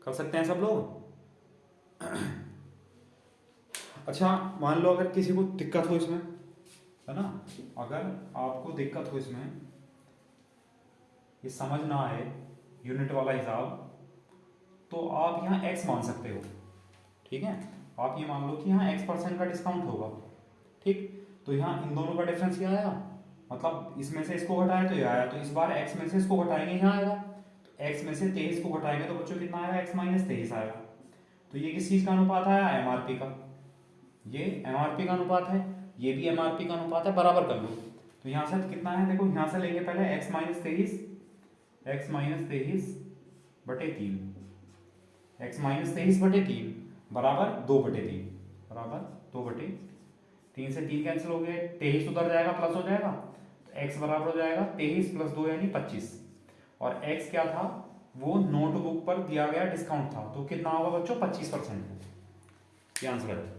कर सकते हैं सब लोग। अच्छा मान लो अगर किसी को दिक्कत हो इसमें, है ना, अगर आपको दिक्कत हो इसमें, ये समझ ना आए यूनिट वाला हिसाब, तो आप यहाँ x मान सकते हो। ठीक है, आप ये मान लो कि यहाँ x% का डिस्काउंट होगा। ठीक, तो यहाँ इन दोनों का डिफरेंस क्या आया, मतलब इसमें से इसको घटाया तो ये आया, तो इस बार x में से इसको घटाएंगे यहाँ आएगा, x में से 23 को घटाएंगे तो बच्चों कितना आएगा, x माइनस 23 आएगा। तो ये किस चीज का अनुपात आया, एमआरपी का। ये एमआरपी का अनुपात है, ये भी एमआरपी का अनुपात है, बराबर कर लो। तो यहाँ से कितना है, देखो यहाँ से लेंगे पहले x माइनस 23 बटे 3, x माइनस 23 बटे 3 बराबर 2/3, बराबर 2/3 से 3 कैंसिल हो गए, 23 उधर जाएगा प्लस हो जाएगा, तो x बराबर हो जाएगा 23 + 2 यानी 25। और x क्या था, वो नोटबुक पर दिया गया डिस्काउंट था, तो कितना होगा बच्चों, 25%। ये आंसर है।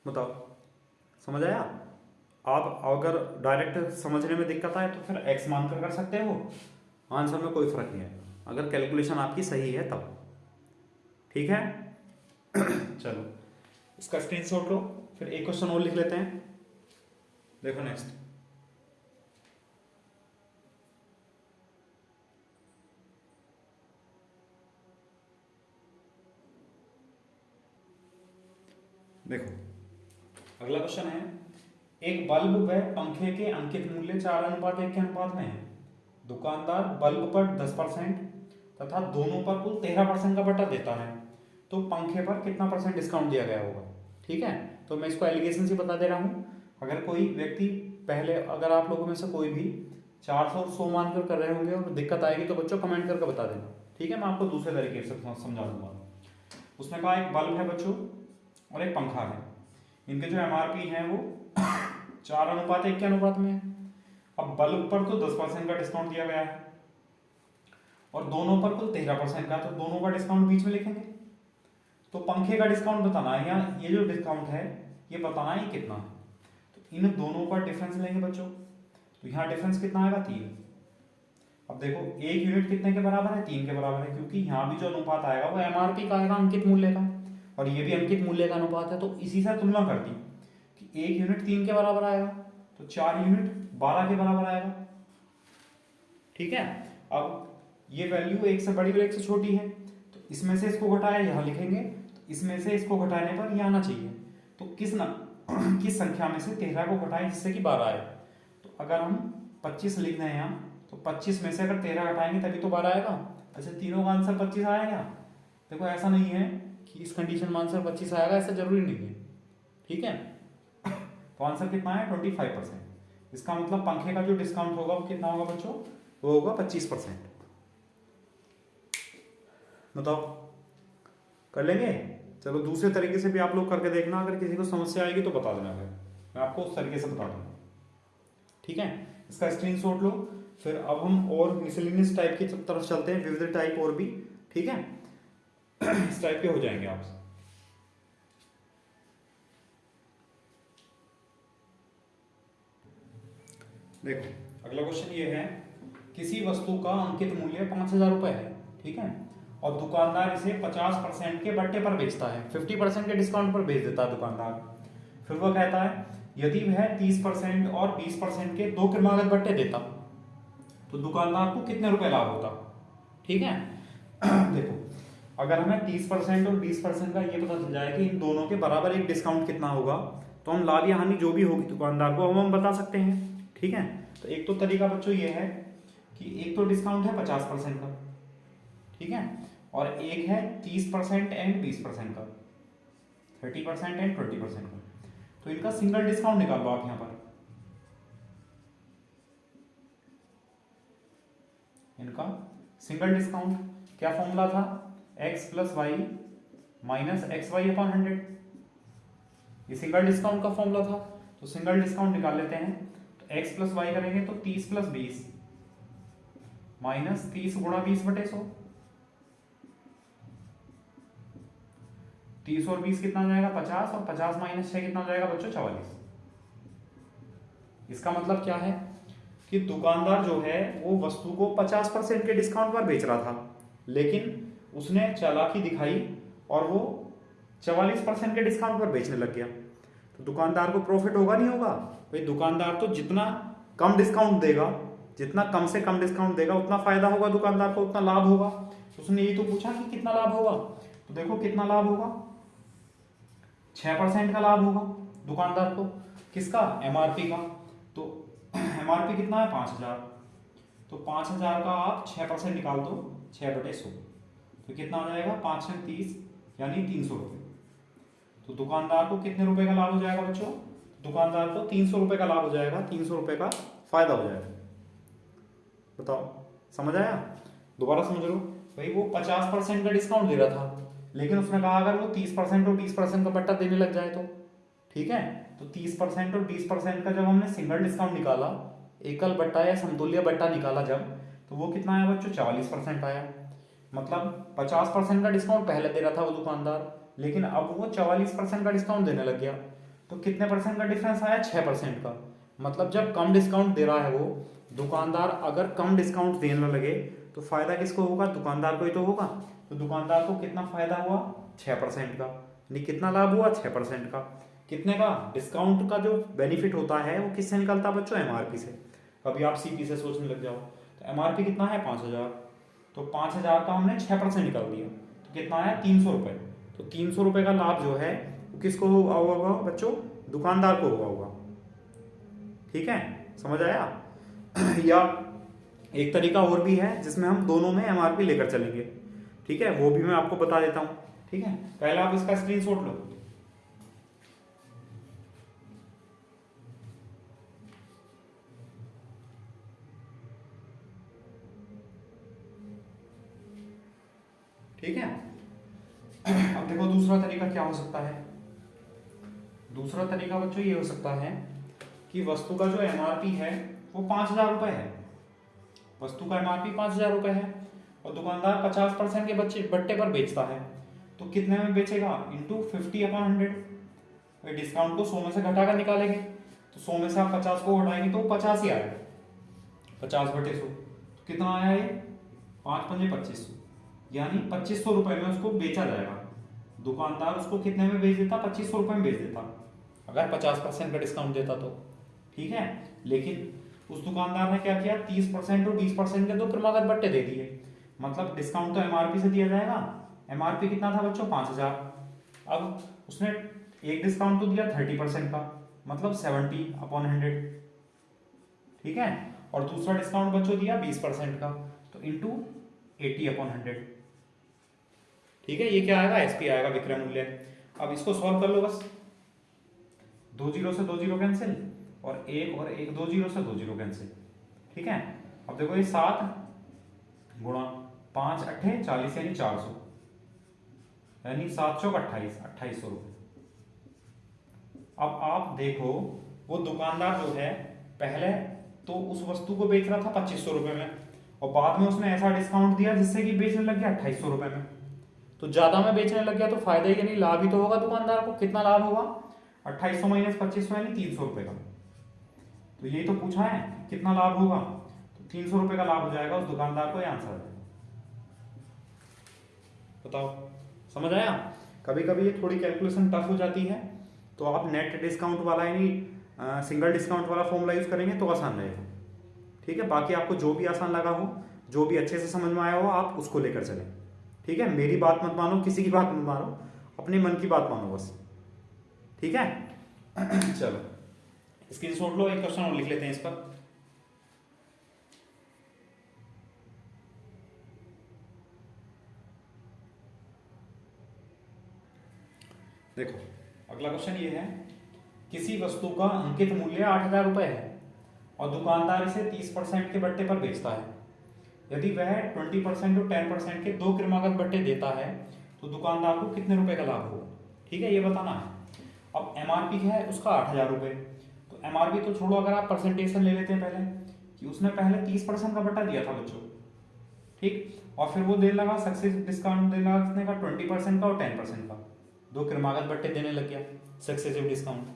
बताओ समझ आया। आप अगर डायरेक्ट समझने में दिक्कत आए तो फिर x मानकर कर सकते हो, आंसर में कोई फर्क नहीं है, अगर कैलकुलेशन आपकी सही है तब। ठीक है चलो इसका स्क्रीनशॉट लो, फिर एक क्वेश्चन और लिख लेते हैं। देखो नेक्स्ट, देखो अगला क्वेश्चन है, एक बल्ब व पंखे के अंकित मूल्य 4:1 के अनुपात में है। दुकानदार बल्ब पर 10% तथा दोनों पर कुल 13% का बटा देता है, तो पंखे पर कितना % डिस्काउंट दिया गया होगा। ठीक है, तो मैं इसको एलिगेशन से बता दे रहा हूँ। अगर कोई व्यक्ति पहले, अगर आप लोगों में से कोई भी 400 और 100 मानकर कर रहे होंगे और दिक्कत आएगी तो बच्चों कमेंट करके बता देना। ठीक है, मैं आपको दूसरे तरीके से समझा दूंगा। उसने कहा एक बल्ब है बच्चों और एक पंखा है, इनके जो एमआरपी है वो 4:1 के अनुपात में है। अब बल्ब पर तो 10% का डिस्काउंट दिया गया है और दोनों पर कुल 13% का, तो दोनों का डिस्काउंट बीच में लिखेंगे। तो पंखे का डिस्काउंट बताना है, या ये जो डिस्काउंट है ये बताना है कितना है। तो इन दोनों का डिफरेंस लेंगे बच्चों, तो यहाँ डिफरेंस कितना आएगा, 3। अब देखो एक यूनिट कितने के बराबर है, 3 के बराबर है, क्योंकि यहाँ भी जो अनुपात आएगा वो एमआरपी का आएगा, अंकित मूल्य का, और ये भी अंकित मूल्य का अनुपात है। तो इसी से तुलना कर दी कि एक यूनिट 3 के बराबर आएगा तो 4 यूनिट 12 के बराबर आएगा। ठीक है, अब ये वैल्यू एक से बड़ी और एक से छोटी है, तो इसमें से इसको घटाया यहाँ लिखेंगे, तो इसमें से इसको घटाने पर ये आना चाहिए। तो किस संख्या में से 13 को घटाएं जिससे कि 12 आए। तो अगर हम 25 लिख दें यहाँ, तो 25 में से अगर 13 घटाएंगे तभी तो 12 आएगा। ऐसे तीनों का आंसर 25 आएगा। देखो ऐसा नहीं है कि इस कंडीशन में आंसर 25 आएगा, ऐसा जरूरी नहीं है। ठीक है, तो आंसर कितना है, 25%। इसका मतलब पंखे का जो डिस्काउंट होगा वो कितना होगा बच्चों, वो होगा 25%। बताओ कर लेंगे। चलो दूसरे तरीके से भी आप लोग करके देखना, अगर किसी को समस्या आएगी तो बता देना, मैं आपको उस तरीके से बता दूंगा। ठीक है, इसका स्क्रीनशॉट लो। फिर अब हम और मिसलेनियस टाइप की तरफ चलते हैं, विविध टाइप और भी। ठीक है इस टाइप के हो जाएंगे आप। देखो अगला क्वेश्चन ये है, किसी वस्तु का अंकित मूल्य 5,000 रुपए है। ठीक है, और दुकानदार इसे 50% के बट्टे पर बेचता है, 50% के डिस्काउंट पर बेच देता है दुकानदार। फिर वह कहता है यदि वह 30% और 20% के दो क्रमागत बट्टे देता तो दुकानदार को कितने रुपए लाभ होता। ठीक है देखो अगर हमें 30% और 20% का ये पता चल जाए कि इन दोनों के बराबर एक डिस्काउंट कितना होगा, तो हम लाभ या हानि जो भी होगी दुकानदार को हम बता सकते हैं। ठीक है, तो एक तो तरीका बच्चों ये है कि एक तो डिस्काउंट है 50% का, ठीक है, और एक है 30% एंड 20% का, 30% एंड 20% का। तो इनका सिंगल डिस्काउंट निकाल लो आप यहाँ पर। इनका सिंगल डिस्काउंट क्या फॉर्मूला था, x + y - xy/100। ये सिंगल डिस्काउंट का फॉर्मूला था, तो सिंगल डिस्काउंट निकाल लेते हैं। तो x + y करेंगे तो 30 + 20 - 30 × 20/100। 30 और 20 कितना हो जाएगा, 50, और 50 - 6 कितना हो जाएगा बच्चों, 44। इसका मतलब क्या है कि दुकानदार जो है वो वस्तु को 50% के डिस्काउंट पर बेच रहा था, लेकिन उसने चालाकी दिखाई और वो 44% के डिस्काउंट पर बेचने लग गया। तो दुकानदार को प्रॉफिट होगा नहीं होगा भाई। दुकानदार तो जितना कम डिस्काउंट देगा, जितना कम से कम डिस्काउंट देगा उतना फायदा होगा दुकानदार को, उतना लाभ होगा। तो उसने यही तो पूछा कि कितना लाभ होगा, तो देखो कितना लाभ होगा, 6% का लाभ होगा दुकानदार को। किसका, एमआरपी का। तो एमआरपी कितना है, 5,000। तो 5,000 का आप 6% निकाल दो, 6/100, तो कितना आ जाएगा 5×30 यानी 300 रुपये। तो दुकानदार को कितने रुपए का लाभ हो जाएगा बच्चों? दुकानदार को 300 रुपये का लाभ हो जाएगा, 300 रुपये का फायदा हो जाएगा। बताओ, समझ आया? दोबारा समझ लो भाई, वो 50% का डिस्काउंट दे रहा था, लेकिन उसने कहा अगर वो 30% और 20% का बट्टा देने लग जाए तो ठीक है। तो 30% और 20% का जब हमने सिंगल डिस्काउंट निकाला, एकल बट्टा या समतुल्य बट्टा निकाला जब, तो वो कितना आया बच्चों? 40% आया। मतलब 50% का डिस्काउंट पहले दे रहा था वो दुकानदार, लेकिन अब वो 44% का डिस्काउंट देने लग गया। तो कितने परसेंट का डिफरेंस आया? 6% का। मतलब जब कम डिस्काउंट दे रहा है वो दुकानदार, अगर कम डिस्काउंट देने लगे तो फायदा किसको होगा? दुकानदार को ही तो होगा। तो दुकानदार को कितना फायदा हुआ? 6% का। यानी कितना लाभ हुआ? 6% का। कितने का? डिस्काउंट का जो बेनिफिट होता है वो किससे निकलता है बच्चों? एमआरपी से। कभी आप सीपी से सोचने लग जाओ तो एमआरपी कितना है? 5,000। तो 5,000 का हमने 6% निकाल दिया, तो कितना आया? 300 रुपये। तो 300 रुपये का लाभ जो है वो किसको हुआ होगा बच्चों? दुकानदार को हुआ होगा। ठीक है, समझ आया? या एक तरीका और भी है जिसमें हम दोनों में एमआरपी लेकर चलेंगे। ठीक है, वो भी मैं आपको बता देता हूँ। ठीक है, पहले आप इसका स्क्रीनशॉट लो। ठीक है, अब देखो दूसरा तरीका क्या हो सकता है। दूसरा तरीका बच्चों ये हो सकता है कि वस्तु का जो एमआरपी है वो 5,000 रुपये है। वस्तु का एमआरपी 5,000 रुपये है और दुकानदार 50% के बट्टे पर बेचता है, तो कितने में बेचेगा? इंटू 50/100। डिस्काउंट को 100 में से घटाकर निकालेंगे, तो 100 में से आप 50 को हटाएंगे तो 50 ही आएगा। 50/100 तो कितना आया ये? 5×5 = 2500, यानी 2500 रुपये में उसको बेचा जाएगा। दुकानदार उसको कितने में बेच देता? 2500 रुपये में बेच देता, अगर 50% का डिस्काउंट देता तो। ठीक है, लेकिन उस दुकानदार ने क्या किया? 30% और 20% के 2 क्रमागत बट्टे दे दिए। मतलब डिस्काउंट तो एमआरपी से दिया जाएगा। एमआरपी कितना था बच्चों? 5,000। अब उसने एक डिस्काउंट तो दिया 30% का, मतलब 70/100। ठीक है, और दूसरा डिस्काउंट बच्चों दिया 20% का, तो इंटू 80/100। ठीक है, ये क्या आएगा? एसपी आएगा, विक्रय मूल्य। अब इसको सॉल्व कर लो बस। 2 0 से 2 0 कैंसिल, और एक 2 0 से 2 0 कैंसिल। ठीक है, अब देखो ये 7 गुणा 5 8 40 यानी 400, यानी 7 चौक 28, 2800 रुपये। अब आप देखो वो दुकानदार जो है पहले तो उस वस्तु को बेच रहा था 2500 रुपये में, और बाद में उसने ऐसा डिस्काउंट दिया जिससे कि बेचने लग गया 2800 रुपये में। तो ज्यादा में बेचने लग गया तो फायदा ही नहीं, लाभ ही तो होगा दुकानदार को। कितना लाभ होगा? 2800 - 2500 यानी 300 रुपये का। तो यही तो पूछा है, कितना लाभ होगा? तो 300 रुपये का लाभ हो जाएगा उस दुकानदार को। ये आंसर है। बताओ, समझ आया? कभी कभी ये थोड़ी कैलकुलेशन टफ हो जाती है, तो आप नेट डिस्काउंट वाला यानी सिंगल डिस्काउंट वाला फॉर्मूला यूज करेंगे तो आसान रहेगा। ठीक है, बाकी आपको जो भी आसान लगा हो, जो भी अच्छे से समझ में आया हो, आप उसको लेकर चलें। ठीक है, मेरी बात मत मानो, किसी की बात मत मानो, अपने मन की बात मानो बस। ठीक है चलो स्क्रीनशॉट लो, एक क्वेश्चन और लिख लेते हैं इस पर। देखो अगला क्वेश्चन ये है, किसी वस्तु का अंकित मूल्य 8,000 रुपये है और दुकानदार इसे 30% के बट्टे पर बेचता है। यदि वह 20% और 10% के 2 क्रमागत बट्टे देता है तो दुकानदार को कितने रुपए का लाभ होगा? ठीक है, ये बताना है। अब एमआरपी है उसका 8,000 रुपये, तो एमआरपी तो छोड़ो, अगर आप परसेंटेज से ले लेते हैं पहले, कि उसने पहले 30% का बट्टा दिया था बच्चों। ठीक, और फिर वो देने लगा सक्सेस डिस्काउंट देने लगा कितने का? 20% का और 10% का, 2 क्रमागत बट्टे देने लग गया, सक्सेसिव डिस्काउंट।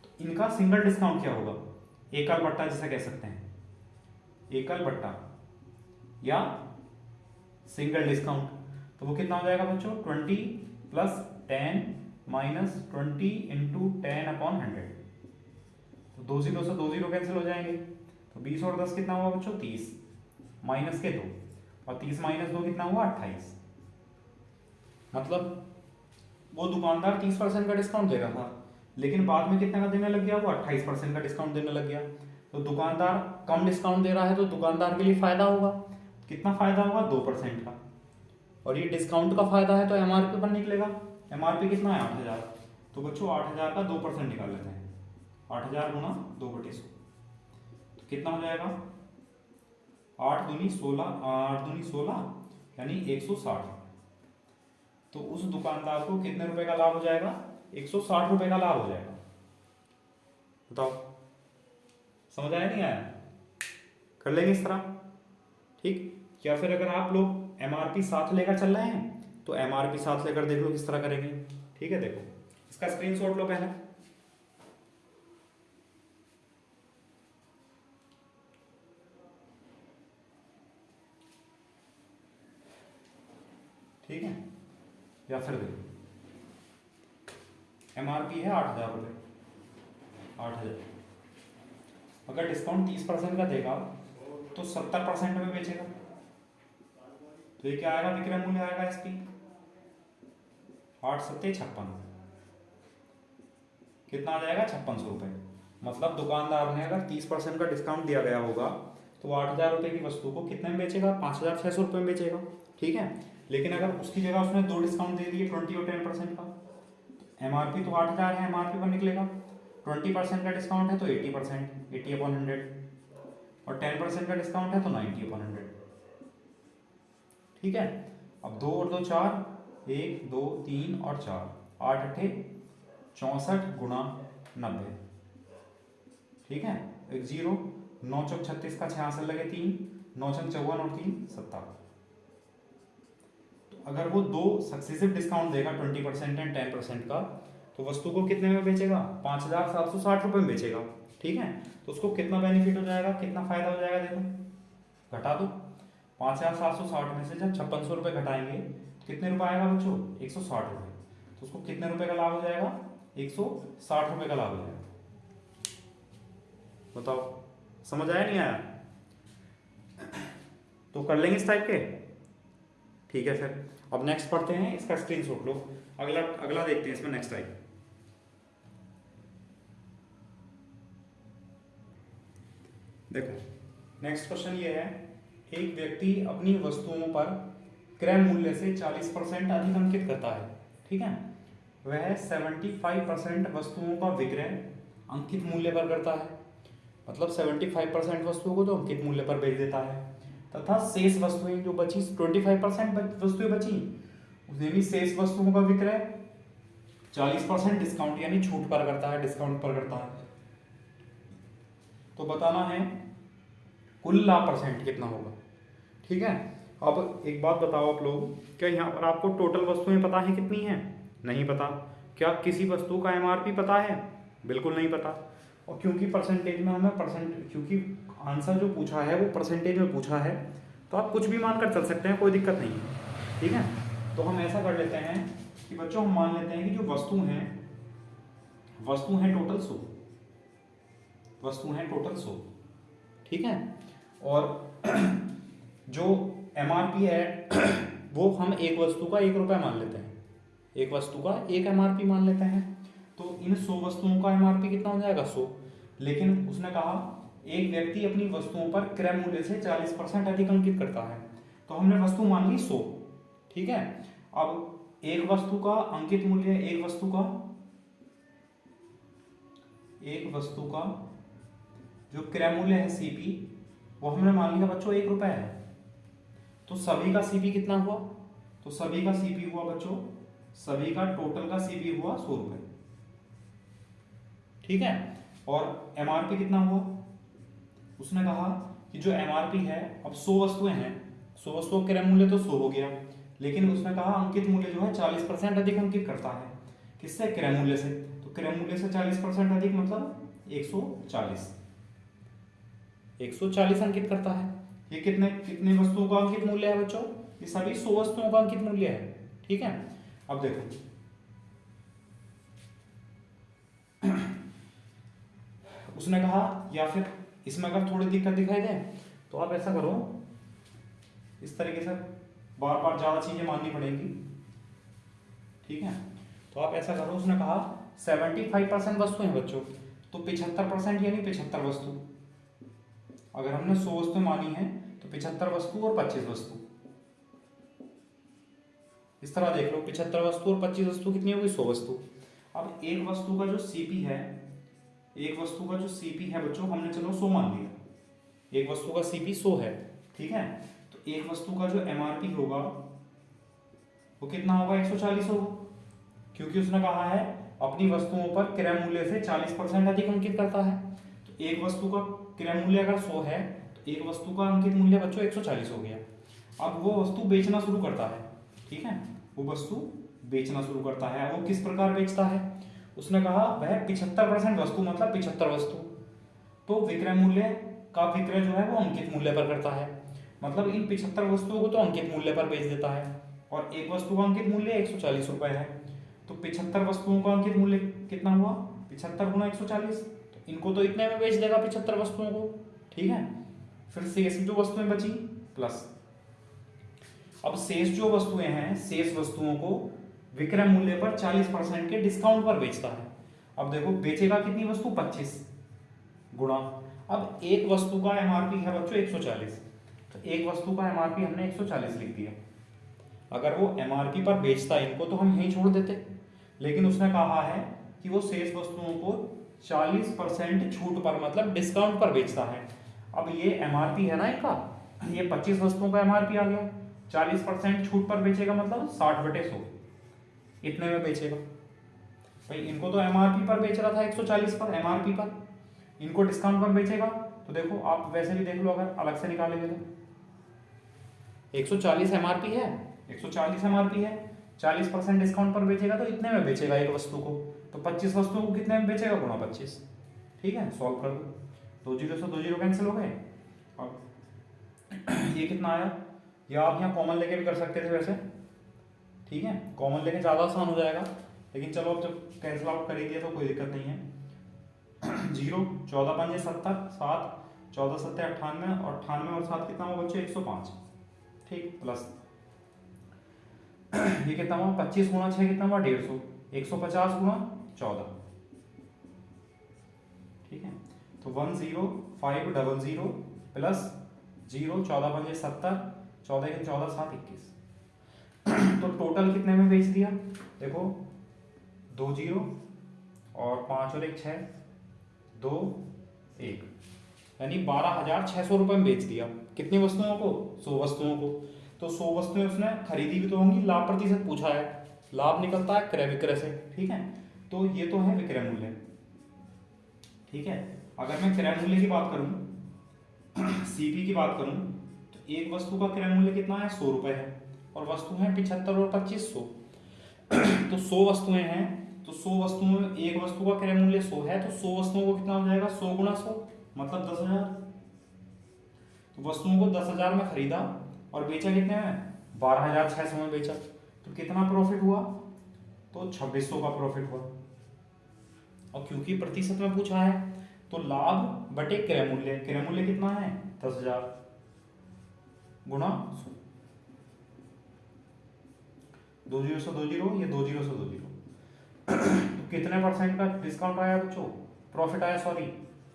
तो इनका सिंगल डिस्काउंट क्या होगा? एकल बट्टा जिसे कह सकते हैं, एकल बट्टा या सिंगल डिस्काउंट। तो वो कितना हो जाएगा बच्चों? 20 + 10 - 20 × 10/100। तो 2 0 से 2 0 कैंसिल हो जाएंगे, तो 20 और 10 कितना हुआ बच्चों? 30, माइनस के 2, और 30 - 2 कितना हुआ? 28। मतलब वो दुकानदार 30% का डिस्काउंट दे रहा था, लेकिन बाद में कितने का देने लग गया? वो 28% का डिस्काउंट देने लग गया। तो तो दुकानदार कम डिस्काउंट दे रहा है तो दुकानदार के लिए फायदा होगा। कितना फायदा होगा? 2% का। और ये डिस्काउंट का फायदा है तो एमआरपी पर निकलेगा। एमआरपी कितना है? 8,000। तो बच्चों 8,000 का 2% निकाल लेते हैं। 8,000 गुना 2/100 तो कितना हो जाएगा? 8 दूनी 16, 8 दूनी 16 यानी 160। तो उस दुकानदार को कितने रुपए का लाभ हो जाएगा? 160 रुपए का लाभ हो जाएगा। बताओ समझ आया नहीं आया? कर लेंगे इस तरह, ठीक। या फिर अगर आप लोग एमआरपी साथ लेकर चल रहे हैं तो एमआरपी साथ लेकर देख लो किस तरह करेंगे, ठीक है। देखो इसका स्क्रीनशॉट लो पहले, ठीक है। या फिर देखो एमआरपी है 8,000 रुपये, 8,000। अगर डिस्काउंट 30% का देगा तो 70% में बेचेगा। तो ये क्या आएगा? विक्रय मूल्य आएगा इसकी 8 सत्ते 56। कितना आ जाएगा? 5600 रुपये। मतलब दुकानदार ने अगर 30% का डिस्काउंट दिया गया होगा तो 8,000 रुपये की वस्तु को कितने में बेचेगा? 5,600 रुपये में बेचेगा, ठीक है। लेकिन अगर उसकी जगह उसने 2 डिस्काउंट दे दिए, 20 और 10% का, एमआरपी तो 8,000 है, एमआरपी पर निकलेगा। 20% का डिस्काउंट है तो 80%, 80/100। और 10% का डिस्काउंट है तो 90/100, ठीक है। अब 2 और 2 4, 1 2 3 और 4, 8 अट्ठे 64 गुणा 90, ठीक है। एक 0, 9 चौक 36 का 66 लगे 3, 9 छक 54 और 3 57। तो अगर वो 2 सक्सेसिव डिस्काउंट देगा 20% एंड 10% का तो वस्तु को कितने में बेचेगा? 5,760 रुपये में बेचेगा, ठीक है। तो उसको कितना बेनिफिट हो जाएगा, कितना फायदा हो जाएगा? देखो घटा दो, 5,760 में से जब 5600 रुपये घटाएंगे तो कितने रुपये आएगा बच्चों? 160 रुपये। तो उसको कितने रुपए का लाभ हो जाएगा? 160 रुपये का लाभ हो जाएगा। बताओ समझ आया नहीं आया? तो कर लेंगे इस टाइप के, ठीक है। फिर अब नेक्स्ट पढ़ते हैं, इसका स्क्रीनशॉट लो। अगला देखते हैं इसमें नेक्स्ट टाइप। देखो नेक्स्ट क्वेश्चन ये है, एक व्यक्ति अपनी वस्तुओं पर क्रय मूल्य से 40% अधिक अंकित करता है, ठीक है। वह 75% वस्तुओं का विक्रय अंकित मूल्य पर करता है, मतलब 75% वस्तुओं को तो अंकित मूल्य पर बेच देता है, तथा शेष वस्तुएं जो बची 25% वस्तुएं बची उसमें भी शेष वस्तुओं का विक्रय 40% डिस्काउंट यानी छूट पर करता है, डिस्काउंट पर करता है। तो बताना है कुल लाभ परसेंट कितना होगा, ठीक है। अब एक बात बताओ आप लोग, क्या यहाँ पर आपको टोटल वस्तुएं पता है कितनी हैं? नहीं पता। क्या किसी वस्तु का एमआरपी पता है? बिल्कुल नहीं पता। और क्योंकि परसेंटेज में हमें क्योंकि आंसर जो पूछा है वो परसेंटेज में पूछा है तो आप कुछ भी मानकर चल सकते हैं, कोई दिक्कत नहीं है, ठीक है। तो हम ऐसा कर लेते हैं कि बच्चों हम मान लेते हैं कि जो वस्तु हैं टोटल 100, वस्तु हैं टोटल 100, ठीक है। और जो एमआरपी है वो हम एक वस्तु का 1 रुपया मान लेते हैं, एक वस्तु का 1 एमआरपी मान लेते हैं। तो इन 100 वस्तुओं का एमआरपी कितना हो जाएगा? 100। लेकिन उसने कहा एक व्यक्ति अपनी वस्तुओं पर क्रय मूल्य से 40% अधिक अंकित करता है, तो हमने वस्तु मान ली 100, ठीक है। अब एक वस्तु का अंकित मूल्य, एक वस्तु का जो क्रय मूल्य है सीपी वो हमने मान लिया बच्चों 1 रुपया है। तो सभी का सीपी कितना हुआ? तो सभी का सीपी हुआ बच्चों, सभी का टोटल का सीपी हुआ 100 रुपये, ठीक है। और एमआरपी कितना हुआ? उसने कहा कि जो एमआरपी है, अब 100 वस्तुएं हैं, 100 वस्तुओं का क्रय मूल्य तो 100 हो गया, लेकिन उसने कहा अंकित मूल्य जो है 40% अधिक अंकित करता है। किससे? क्रय मूल्य से। तो क्रय मूल्य से 40% अधिक मतलब 140 अंकित करता है। ये कितने वस्तुओं का अंकित मूल्य है बच्चों? ये सभी 100 वस्तुओं का अंकित मूल्य है, ठीक है। अब देखो उसने कहा, या फिर इसमें अगर थोड़ी दिक्कत दिखाई दे तो आप ऐसा करो, इस तरीके से बार बार ज्यादा चीजें माननी पड़ेंगी, ठीक है। तो आप ऐसा करो, उसने कहा 75% वस्तु हैं बच्चों, तो 75% यानी 75 वस्तु, अगर हमने 100 वस्तुएं मानी है तो 75 वस्तु और 25 वस्तु, इस तरह देख लो 75 वस्तु और 25 वस्तु कितनी होगी 100 वस्तु। अब एक वस्तु का जो सीपी है, एक वस्तु का जो सीपी है बच्चों हमने चलो 100 मान लिया, एक वस्तु का सीपी 100 है, ठीक है। तो एक वस्तु का जो एमआरपी होगा वो कितना होगा 140 होगा, क्योंकि उसने कहा है अपनी वस्तुओं पर क्रय मूल्य से 40% अधिक अंकित करता है। तो एक वस्तु का क्रय मूल्य अगर 100 है तो एक वस्तु का अंकित मूल्य बच्चों 140 हो गया। अब वो वस्तु बेचना शुरू करता है, ठीक है, वो वस्तु बेचना शुरू करता है। वो किस प्रकार बेचता है, उसने कहा वह 75% वस्तु मतलब 75 वस्तु, तो विक्रय मूल्य का विक्रय जो है वो अंकित मूल्य पर करता है, मतलब इन 75 वस्तुओं को तो अंकित मूल्य पर बेच देता है। और एक वस्तु का अंकित मूल्य 140 रुपए है, तो 75 वस्तुओं का अंकित मूल्य कितना हुआ 75 गुना 140, तो इनको तो इतने में बेच देगा 75 वस्तुओं को, ठीक है। फिर शेष जो वस्तुएं बची प्लस, अब शेष जो वस्तुएं हैं शेष वस्तुओं को विक्रय मूल्य पर 40% के डिस्काउंट पर बेचता है। अब देखो बेचेगा कितनी वस्तु 25 गुणा, अब एक वस्तु का एमआरपी है बच्चों 140, तो एक वस्तु का एमआरपी हमने 140 लिख दिया। अगर वो एमआरपी पर बेचता है इनको तो हम यहीं छोड़ देते, लेकिन उसने कहा है कि वो शेष वस्तुओं को 40% छूट पर मतलब डिस्काउंट पर बेचता है। अब ये एमआरपी है ना इनका, ये 25 वस्तुओं का एमआरपी आ गया, 40% छूट पर बेचेगा मतलब 60/100 इतने में बेचेगा। भाई इनको तो एमआरपी पर बेच रहा था 140 पर एमआरपी पर, इनको डिस्काउंट पर बेचेगा तो देखो आप वैसे भी देख लो अगर अलग से निकालेंगे तो 140 एमआरपी है, 140 एमआरपी है, 40% डिस्काउंट पर बेचेगा तो इतने में बेचेगा एक वस्तु को, तो 25 वस्तुओं को कितने में बेचेगा गुणा 25, ठीक है। सॉल्व कर दो, 2 जीरो से 2 जीरो कैंसिल हो गए। अब ये कितना आया, या आप यहाँ कॉमन लेके भी कर सकते थे वैसे, ठीक है, कॉमन लेके ज़्यादा आसान हो जाएगा, लेकिन चलो अब जब कैंसिल आउट कर ही दिया तो कोई दिक्कत नहीं है। 0 14 5 70 7 14 7 98 और 98 और 7 कितना हुआ बच्चे 105, ठीक, प्लस ये कितना हुआ 25 गुणा 6 कितना हुआ 150, 150 गुणा 14, ठीक है। तो 10500 प्लस 0 14 5 70 14 के 14 7 21, तो टोटल कितने में बेच दिया देखो 2 0 और 5 और 1 6 2 1, यानी 12,600 रुपये में बेच दिया। कितनी वस्तुओं को 100 वस्तुओं को, तो 100 वस्तुएं उसने खरीदी भी तो होंगी, लाभ प्रतिशत पूछा है, लाभ निकलता है क्रय विक्रय से, ठीक है। तो ये तो है विक्रय मूल्य, ठीक है। अगर मैं क्रय मूल्य की बात करूं सीपी की बात करूं तो एक वस्तु का क्रय मूल्य कितना है 100 रुपए है, और वस्तु है 75 और 25 100 तो 100 वस्तुएं हैं, तो 100 वस्तुओं में एक वस्तु का क्रय मूल्य 100 है, तो 100 वस्तुओं को कितना हो जाएगा 100 गुणा 100 मतलब 10,000, तो वस्तुओं को 10,000 में खरीदा और बेचा कितने में 12,600 में बेचा, तो कितना प्रॉफिट हुआ तो 2600 का प्रॉफिट हुआ। और क्योंकि प्रतिशत में पूछा है तो लाभ बटे क्रय मूल्य, क्रय मूल्य कितना है 10,000 गुणा 100, 2 0 से 2 0, ये 2 0 से 2 0, तो कितने परसेंट का डिस्काउंट आया बच्चों, प्रॉफिट आया सॉरी,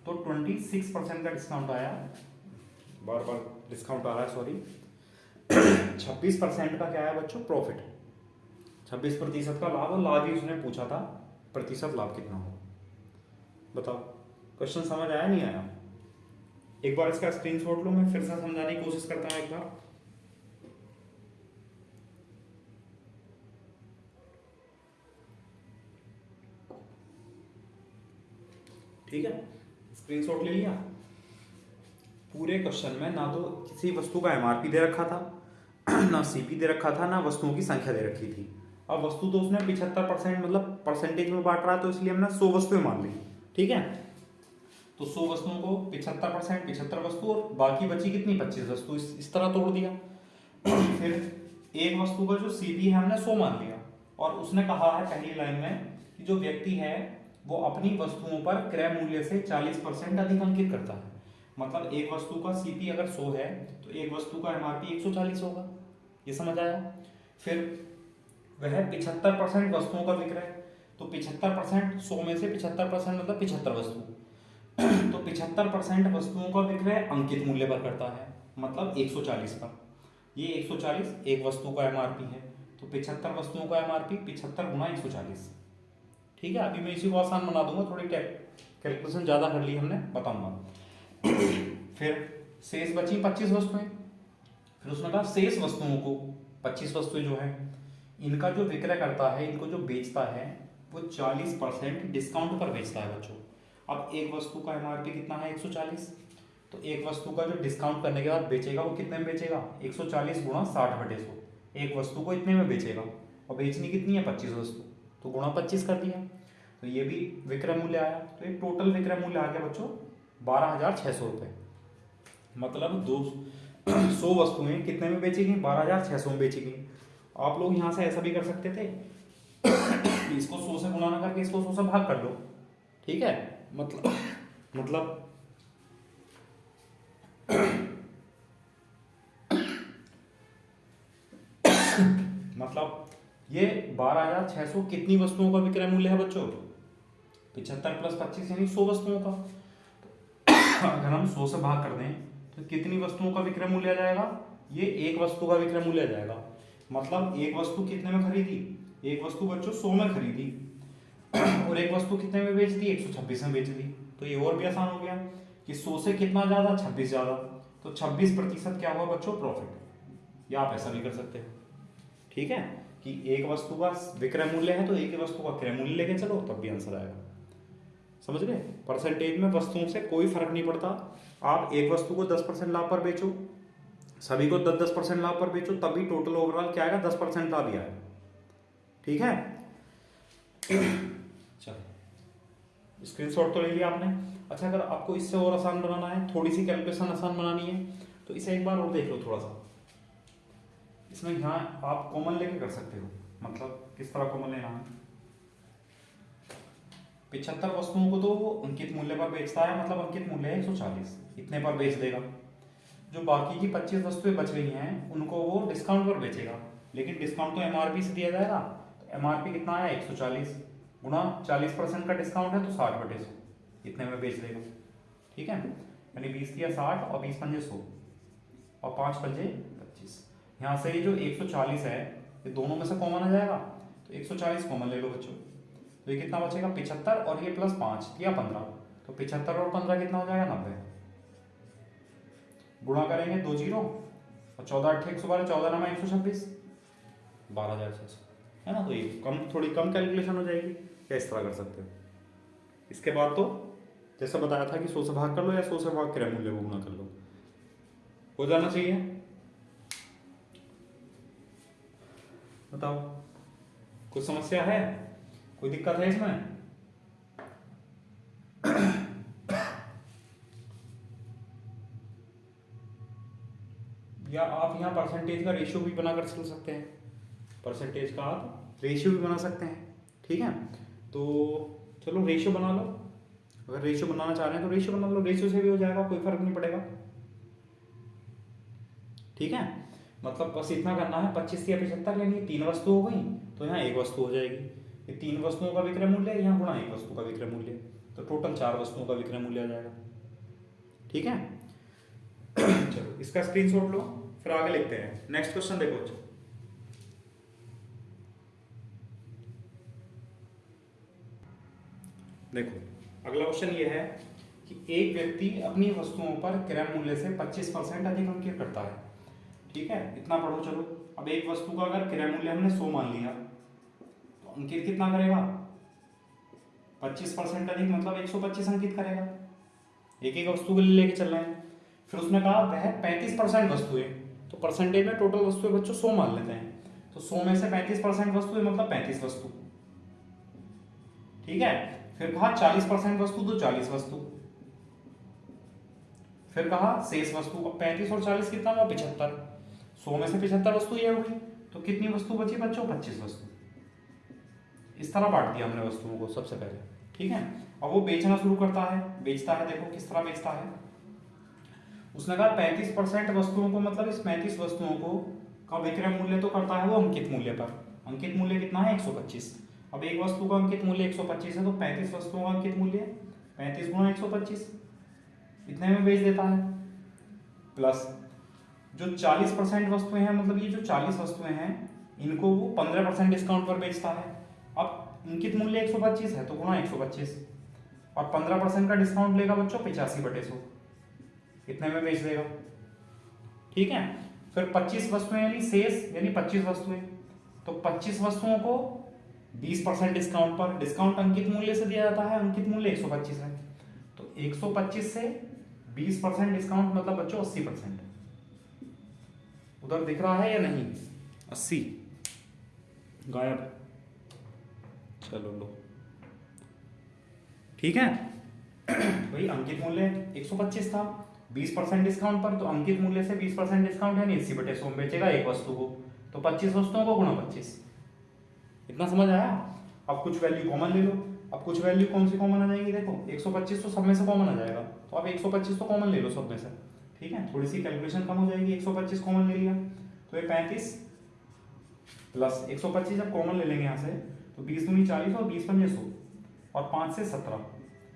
तो 26% का डिस्काउंट आया, बार बार डिस्काउंट आ रहा है सॉरी 26% का क्या है बच्चों प्रॉफिट, 26% का लाभ, और लाभ ही उसने पूछा था प्रतिशत लाभ कितना हो। बताओ क्वेश्चन समझ आया नहीं आया, एक बार इसका स्क्रीनशॉट लो, मैं फिर से समझाने की कोशिश करता हूँ एक बार। ठीक है, स्क्रीनशॉट ले लिया। पूरे क्वेश्चन में ना तो किसी वस्तु का एमआरपी दे रखा था ना सीपी दे रखा था, ना वस्तुओं की संख्या दे रखी थी। अब वस्तु तो उसने 75% मतलब परसेंटेज में बांट रहा है, तो इसलिए हमने 100 वस्तुएं मान ली, ठीक है। तो 100 वस्तुओं को 75% 75 वस्तु और बाकी बची कितनी 25 वस्तु, इस तरह तोड़ दिया। फिर एक वस्तु का जो सीपी है हमने 100 मान लिया, और उसने कहा है पहली लाइन में कि जो व्यक्ति है वो अपनी वस्तुओं पर क्रय मूल्य से 40% अधिक अंकित करता है, मतलब एक वस्तु का सीपी अगर 100 है तो एक वस्तु का एमआरपी 140 होगा, ये समझ आया। फिर वह 75% वस्तुओं का विक्रय, तो 75% 100 में से 75% मतलब 75 वस्तु, तो तो 75% वस्तुओं का विक्रय अंकित मूल्य पर करता है, मतलब 140 पर। ये 140 एक वस्तु का एमआरपी है, तो 75 वस्तुओं का एमआरपी 75 गुना 140। ठीक है, अभी मैं इसी को आसान बना दूंगा, थोड़ी कैलकुलेशन ज़्यादा कर ली हमने, बताऊंगा। फिर शेष बची 25 वस्तुएं। फिर उसने कहा शेष वस्तुओं को, 25 वस्तुएं जो है, इनका जो विक्रय करता है, इनको जो बेचता है, वो 40% डिस्काउंट पर बेचता है बच्चों। अब एक वस्तु का एमआरपी कितना है 140, तो एक वस्तु का जो डिस्काउंट करने के बाद बेचेगा वो कितने में बेचेगा, 140 गुणा 60/100। एक वस्तु को इतने में बेचेगा, और बेचनी कितनी है 25 वस्तु, तो गुणा 25 कर दिया, तो ये भी विक्रय मूल्य आया। तो ये टोटल विक्रय मूल्य आ गया बच्चों 12,600 रुपये। मतलब 100 वस्तुएं कितने में बेचेगी, 12,600 में बेचेगी। आप लोग यहाँ से ऐसा भी कर सकते थे, इसको 100 से गुणा ना करके इसको 100 से भाग कर लो, ठीक है। मतलब ये 12,600 कितनी वस्तुओं का विक्रय मूल्य है बच्चों, 75 + 25 यानी 100 वस्तुओं का। अगर हम 100 से भाग कर दें तो कितनी वस्तुओं का विक्रय मूल्य आ जाएगा, ये एक वस्तु का विक्रय मूल्य आ जाएगा। मतलब एक वस्तु कितने में खरीदी, एक वस्तु बच्चों 100 में खरीदी, और एक वस्तु कितने में बेच दी, 126 में बेच दी। तो ये और भी आसान हो गया कि 100 से कितना ज़्यादा, 26 ज़्यादा, तो 26% क्या हुआ बच्चों, प्रॉफिट। या आप ऐसा भी कर सकते हो, ठीक है, कि एक वस्तु का विक्रय मूल्य है तो एक वस्तु का क्रय मूल्य लेके चलो, तब भी आंसर आएगा। समझ गए, परसेंटेज में वस्तुओं से कोई फर्क नहीं पड़ता। आप एक वस्तु को 10% लाभ पर बेचो, सभी को 10% लाभ पर बेचो, तभी टोटल ओवरऑल क्या आएगा, 10% लाभ ही आएगा। ठीक है, चलो स्क्रीनशॉट तो ले लिया आपने। अच्छा, अगर आपको इससे और आसान बनाना है, थोड़ी सी कैलकुलेशन आसान बनानी है, तो इसे एक बार और देख लो थोड़ा सा। इसमें यहाँ आप कॉमन लेके कर सकते हो, मतलब किस तरह कॉमन लेना है। 75 वस्तुओं को तो वो अंकित मूल्य पर बेचता है, मतलब अंकित मूल्य है 140, इतने पर बेच देगा। जो बाकी की 25 वस्तुएं बच गई हैं उनको वो डिस्काउंट पर बेचेगा, लेकिन डिस्काउंट तो एमआरपी से दिया जाएगा। तो एमआरपी कितना आया, 140 गुणा 40% का डिस्काउंट है तो 60/100, इतने में बेच देगा। ठीक है, यानी 20 दिया 60 और 20 पंजे 100 और 5 पंजे 25। यहाँ से ये जो 140 है ये दोनों में से कॉमन आ जाएगा, तो 140 कॉमन ले लो बच्चों, तो ये कितना बचेगा 75 और ये प्लस 5 दिया 15, तो 75 और 15 कितना हो जाएगा 90। गुणा करेंगे 2 जीरो और 14 8 112, 14 9 126, 12,600 है ना। तो ये थोड़ी कम कैलकुलेशन हो जाएगी, या इस तरह कर सकते हो। इसके बाद तो जैसा बताया था कि 100 से भाग कर लो या 100 से भाग क्रय मूल्य को गुणा कर लो, हो जाना चाहिए। बताओ, कुछ समस्या है, कोई दिक्कत है इसमें? या आप यहाँ परसेंटेज का रेशियो भी बनाकर चल सकते हैं, परसेंटेज का आप रेशियो भी बना सकते हैं। ठीक है, तो चलो रेशियो बना लो, अगर रेशियो बनाना चाह रहे हैं तो रेशियो बना लो, रेशियो से भी हो जाएगा, कोई फर्क नहीं पड़ेगा। ठीक है, मतलब बस इतना करना है, 25 या 75 लेनी है, 3 वस्तु हो गई तो यहाँ 1 वस्तु हो जाएगी। ये 3 वस्तुओं का विक्रय मूल्य है, यहाँ गुणा 1 वस्तु का विक्रय मूल्य, तो टोटल 4 वस्तुओं का विक्रय मूल्य आ जाएगा। ठीक है, चलो इसका स्क्रीनशॉट लो, फिर आगे लिखते हैं। नेक्स्ट क्वेश्चन देखो, देखो अगला क्वेश्चन ये है कि एक व्यक्ति अपनी वस्तुओं पर क्रय मूल्य से 25% अधिक अंकित करता है। ठीक है, इतना पढ़ो चलो। अब एक वस्तु का अगर क्रय मूल्य हमने 100 मान लिया तो अंकित कितना करेगा, 25% अधिक, मतलब 125 अंकित करेगा। एक एक वस्तु के लिए लेके चल रहे हैं। फिर उसने कहा वह 35% वस्तुएं, तो परसेंटेज में टोटल वस्तुएं बच्चों 100 मान लेते हैं, तो 100 में से 35% वस्तुएं मतलब 35 वस्तु। ठीक है, फिर कहा 40% वस्तु तो 40 वस्तु, फिर कहा शेष वस्तु। अब 35 और 40 कितना हुआ, 75। 100 में से 75 वस्तु ये हुई, तो कितनी वस्तु बची बच्चों, 25 वस्तु। इस तरह बांट दिया हमने वस्तुओं को सबसे पहले। ठीक है, अब वो बेचना शुरू करता है, बेचता है, देखो किस तरह बेचता है। उसने कहा 35% वस्तुओं को, मतलब इस 35 वस्तुओं को का विक्रय मूल्य तो करता है वो अंकित मूल्य पर। अंकित मूल्य कितना है, 125। अब एक वस्तु का अंकित मूल्य 125 है, तो 35 वस्तुओं का अंकित मूल्य 35 गुणा 125, इतने में बेच देता है, प्लस जो 40% वस्तुएं हैं, मतलब ये जो 40 वस्तुएं हैं इनको वो 15% डिस्काउंट पर बेचता है। अब अंकित मूल्य 125 है तो गुणा 125, और 15% का डिस्काउंट लेगा बच्चों 85/100, इतने में बेच देगा। ठीक है, फिर 25 वस्तुएं यानी शेष, यानी 25 वस्तुएं, तो 25 वस्तुओं को 20% डिस्काउंट पर, डिस्काउंट अंकित मूल्य से दिया जाता है, अंकित मूल्य 125 है, तो 125 से 20% डिस्काउंट मतलब बच्चों 80%। उधर दिख रहा है या नहीं? 80 गायब, चलो लो, ठीक है। भाई अंकित मूल्य 125 था, 20% डिस्काउंट पर, तो अंकित मूल्य से 20% डिस्काउंट है, 80/100 में बेचेगा एक वस्तु को, तो 25 वस्तुओं को गुणा 25। इतना समझ आया? अब कुछ वैल्यू कॉमन ले लो। अब कुछ वैल्यू कौन सी कॉमन आ जाएगी? देखो 125 तो सब में से कॉमन आ जाएगा, तो अब 125 तो कॉमन ले लो सब में से, ठीक है, थोड़ी सी कैलकुलेशन कम हो जाएगी। 125 कॉमन ले लिया तो ये 35 प्लस 125 जब कॉमन ले लेंगे यहाँ से, तो 20 दूनी 40 और 20 पंजे 100, और 5 से 17,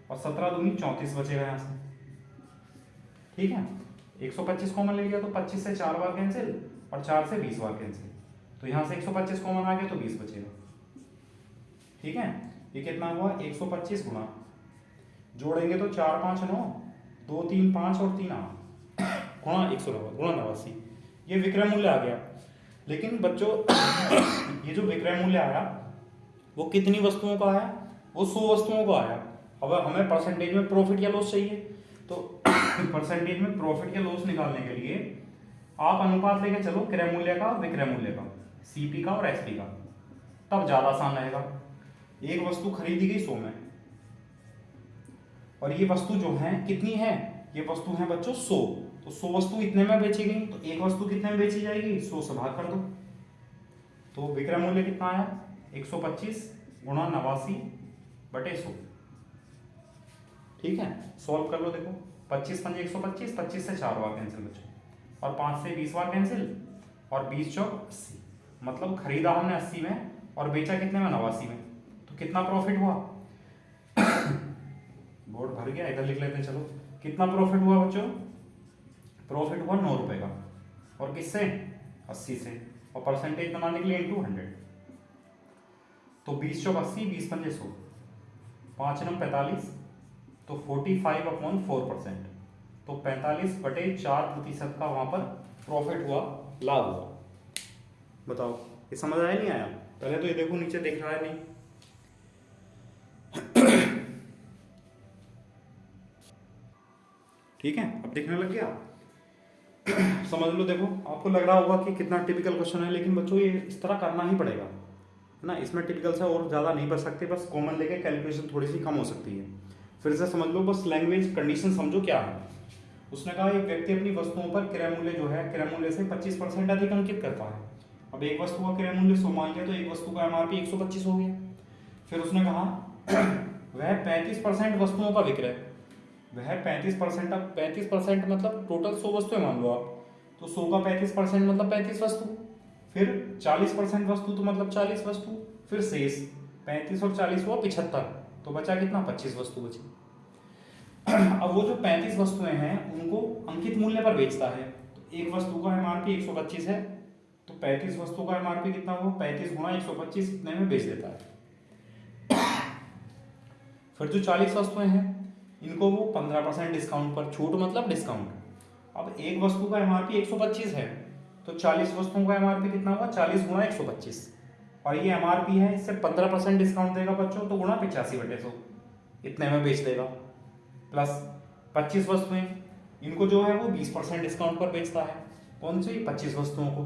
और 17 दूनी 34 बचेगा यहाँ से, ठीक है। 125 कॉमन ले लिया तो 25 से 4 बार कैंसिल, और 4 से 20 बार कैंसिल, तो यहाँ से 125 कॉमन आ गया तो 20 बचेगा, ठीक है। ये कितना हुआ? 125 गुणा, जोड़ेंगे तो 4 5 9, 2 3 5 और 3 8, गुणा 190 गुणा 89, ये विक्रय मूल्य आ गया। लेकिन बच्चों ये जो विक्रय मूल्य आया वो कितनी वस्तुओं का आया? वो 100 वस्तुओं का आया। अब हमें परसेंटेज में प्रॉफिट या लॉस चाहिए, तो परसेंटेज में प्रॉफिट या लॉस निकालने के लिए आप अनुपात लेके चलो क्रय मूल्य का और विक्रय मूल्य का, सीपी का और एसपी का, तब ज्यादा आसान रहेगा। एक वस्तु खरीदी गई 100 में, और ये वस्तु जो है कितनी है? ये वस्तु है बच्चों 100, तो 100 वस्तु इतने में बेची गई, तो एक वस्तु कितने में बेची जाएगी? 100 से भाग कर दो, तो विक्रय मूल्य कितना आया? 125 गुणा 89/100, ठीक है। सॉल्व कर लो, देखो 25 पंजे 125, 25 से 4 बार कैंसिल बच्चों, और 5 से 20 बार कैंसिल, और 20 चौक 80, मतलब खरीदा हमने 80 में और बेचा कितने में? 89 में, तो कितना प्रॉफिट हुआ? बोर्ड भर गया, इधर लिख लेते हैं, चलो कितना प्रॉफिट हुआ बच्चों? प्रॉफिट हुआ 9 रुपए का, और किससे? 80 से, और परसेंटेज बनाने के लिए इनटू 100, तो 20 चौक 80, 20 पंजे 100, 5 9 45, तो 45/4%, तो 45/4% का वहां पर प्रॉफिट हुआ, लाभ हुआ। बताओ ये समझ आया नहीं आया? पहले तो ये देखो नीचे दिख रहा है नहीं? ठीक है, अब दिखने लग गया? समझ लो, देखो आपको लग रहा होगा कि कितना टिपिकल क्वेश्चन है, लेकिन बच्चों ये इस तरह करना ही पड़ेगा, है ना। इसमें टिपिकल से और ज़्यादा नहीं बच सकते, बस कॉमन लेके कैलकुलेशन थोड़ी सी कम हो सकती है। फिर से समझ लो, बस लैंग्वेज कंडीशन समझो क्या है। उसने कहा एक व्यक्ति अपनी वस्तुओं पर क्रय मूल्य जो है क्रय मूल्य से 25% अधिक अंकित करता है। अब एक वस्तु का क्रय मूल्य 100 मान लिया, तो एक वस्तु का एमआरपी 125 हो गया। फिर उसने कहा वह 35% वस्तुओं का विक्रय, वह 35%, अब 35% मतलब टोटल 100 वस्तुएं मान लो आप, तो 100 का 35% मतलब 35 वस्तु, फिर 40% वस्तु तो मतलब 40 वस्तु, फिर शेष 35 और 40 हुआ 75, तो बचा कितना? 25 वस्तु बची। अब वो जो 35 वस्तुएं हैं उनको अंकित मूल्य पर बेचता है, तो एक वस्तु का एमआरपी 125 है, तो 35 वस्तु का एमआरपी कितना हुआ? 35 गुणा 125, इतने में बेच देता है। फिर जो 40 वस्तुएं हैं इनको वो 15% डिस्काउंट पर, छूट मतलब डिस्काउंट। अब एक वस्तु का एमआरपी 125 है, तो 40 वस्तुओं का एमआरपी कितना हुआ? 40 गुणा 125, और ये एमआरपी है, इससे 15% डिस्काउंट देगा बच्चों, तो गुणा 85/100, इतने में बेच देगा। प्लस 25 वस्तुएं, इनको जो है वो 20% डिस्काउंट पर बेचता है। कौन सी? 25 वस्तुओं को।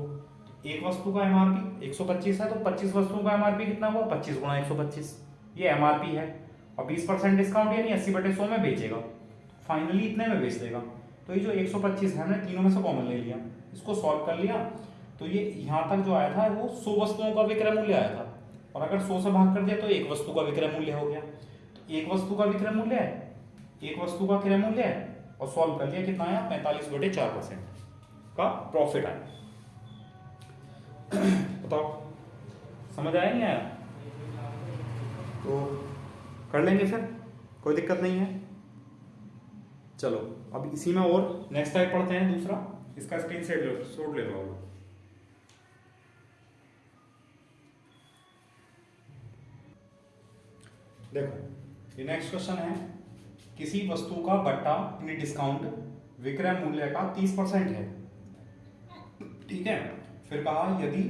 एक वस्तु का एमआरपी 125 है, तो 25 वस्तुओं का एमआरपी कितना हुआ? 25 गुणा 125, ये एमआरपी है, और 20% डिस्काउंट यानी 80/100 में बेचेगा, फाइनली इतने में बेच देगा। तो ये जो 125 है, हमने तीनों में से कॉमन ले लिया, इसको सॉल्व कर लिया, तो ये यहाँ तक जो आया था वो 100 वस्तुओं का विक्रय मूल्य आया था, और अगर 100 से भाग कर दिया तो एक वस्तु का विक्रय मूल्य हो गया। तो एक वस्तु का विक्रय मूल्य है, एक वस्तु का क्रय मूल्य है, और सॉल्व कर लिया, कितना आया? 45/4% का प्रॉफिट आया। बताओ समझ आया नहीं आया? तो कर लेंगे फिर, कोई दिक्कत नहीं है। चलो अब इसी में और नेक्स्ट टाइप पढ़ते हैं दूसरा, इसका स्क्रीन शॉट ले लो आप। देखो ये नेक्स्ट क्वेश्चन है, किसी वस्तु का बट्टा यानी डिस्काउंट विक्रय मूल्य का 30% है, ठीक है। फिर कहा यदि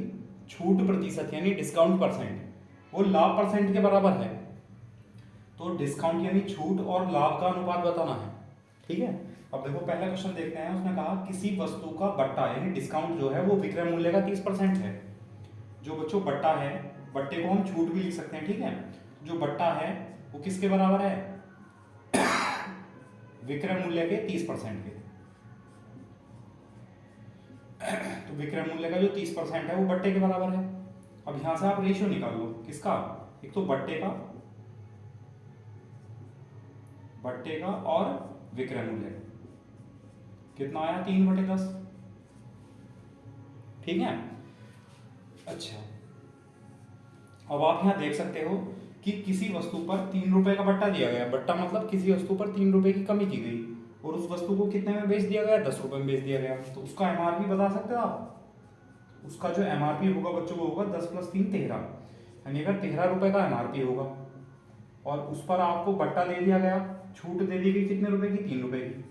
छूट प्रतिशत यानी डिस्काउंट परसेंट वो लाभ परसेंट के बराबर है, तो डिस्काउंट यानी छूट और लाभ का अनुपात बताना है, ठीक है। अब देखो पहला क्वेश्चन देखते हैं, उसने कहा किसी वस्तु का बट्टा यानी डिस्काउंट जो है वो विक्रय मूल्य का 30% है। जो बच्चों बट्टा है, बट्टे को हम छूट भी लिख सकते हैं, ठीक है। जो बट्टा है वो किसके बराबर है, विक्रय मूल्य के 30% के। तो विक्रय मूल्य का जो 30% है वो बट्टे के बराबर है। अब यहां से आप रेशियो निकाल लो, किसका, एक तो बट्टे का और विक्रय मूल्य का, कितना आया 3/10, ठीक है। अच्छा अब आप यहां देख सकते हो कि किसी वस्तु पर 3 रुपए का बट्टा दिया गया, बट्टा मतलब किसी वस्तु पर 3 रुपए की कमी की गई और उस वस्तु को कितने में बेच दिया गया, 10 रुपए में बेच दिया गया। तो उसका एमआरपी बता सकते हो आप, उसका जो एमआरपी होगा बच्चों वो होगा 10 + 3 13, यानी अगर 13 रुपए का एमआरपी होगा और उस पर आपको बट्टा दे दिया गया, छूट दे दी गई कितने रुपए की, 3 रुपए की,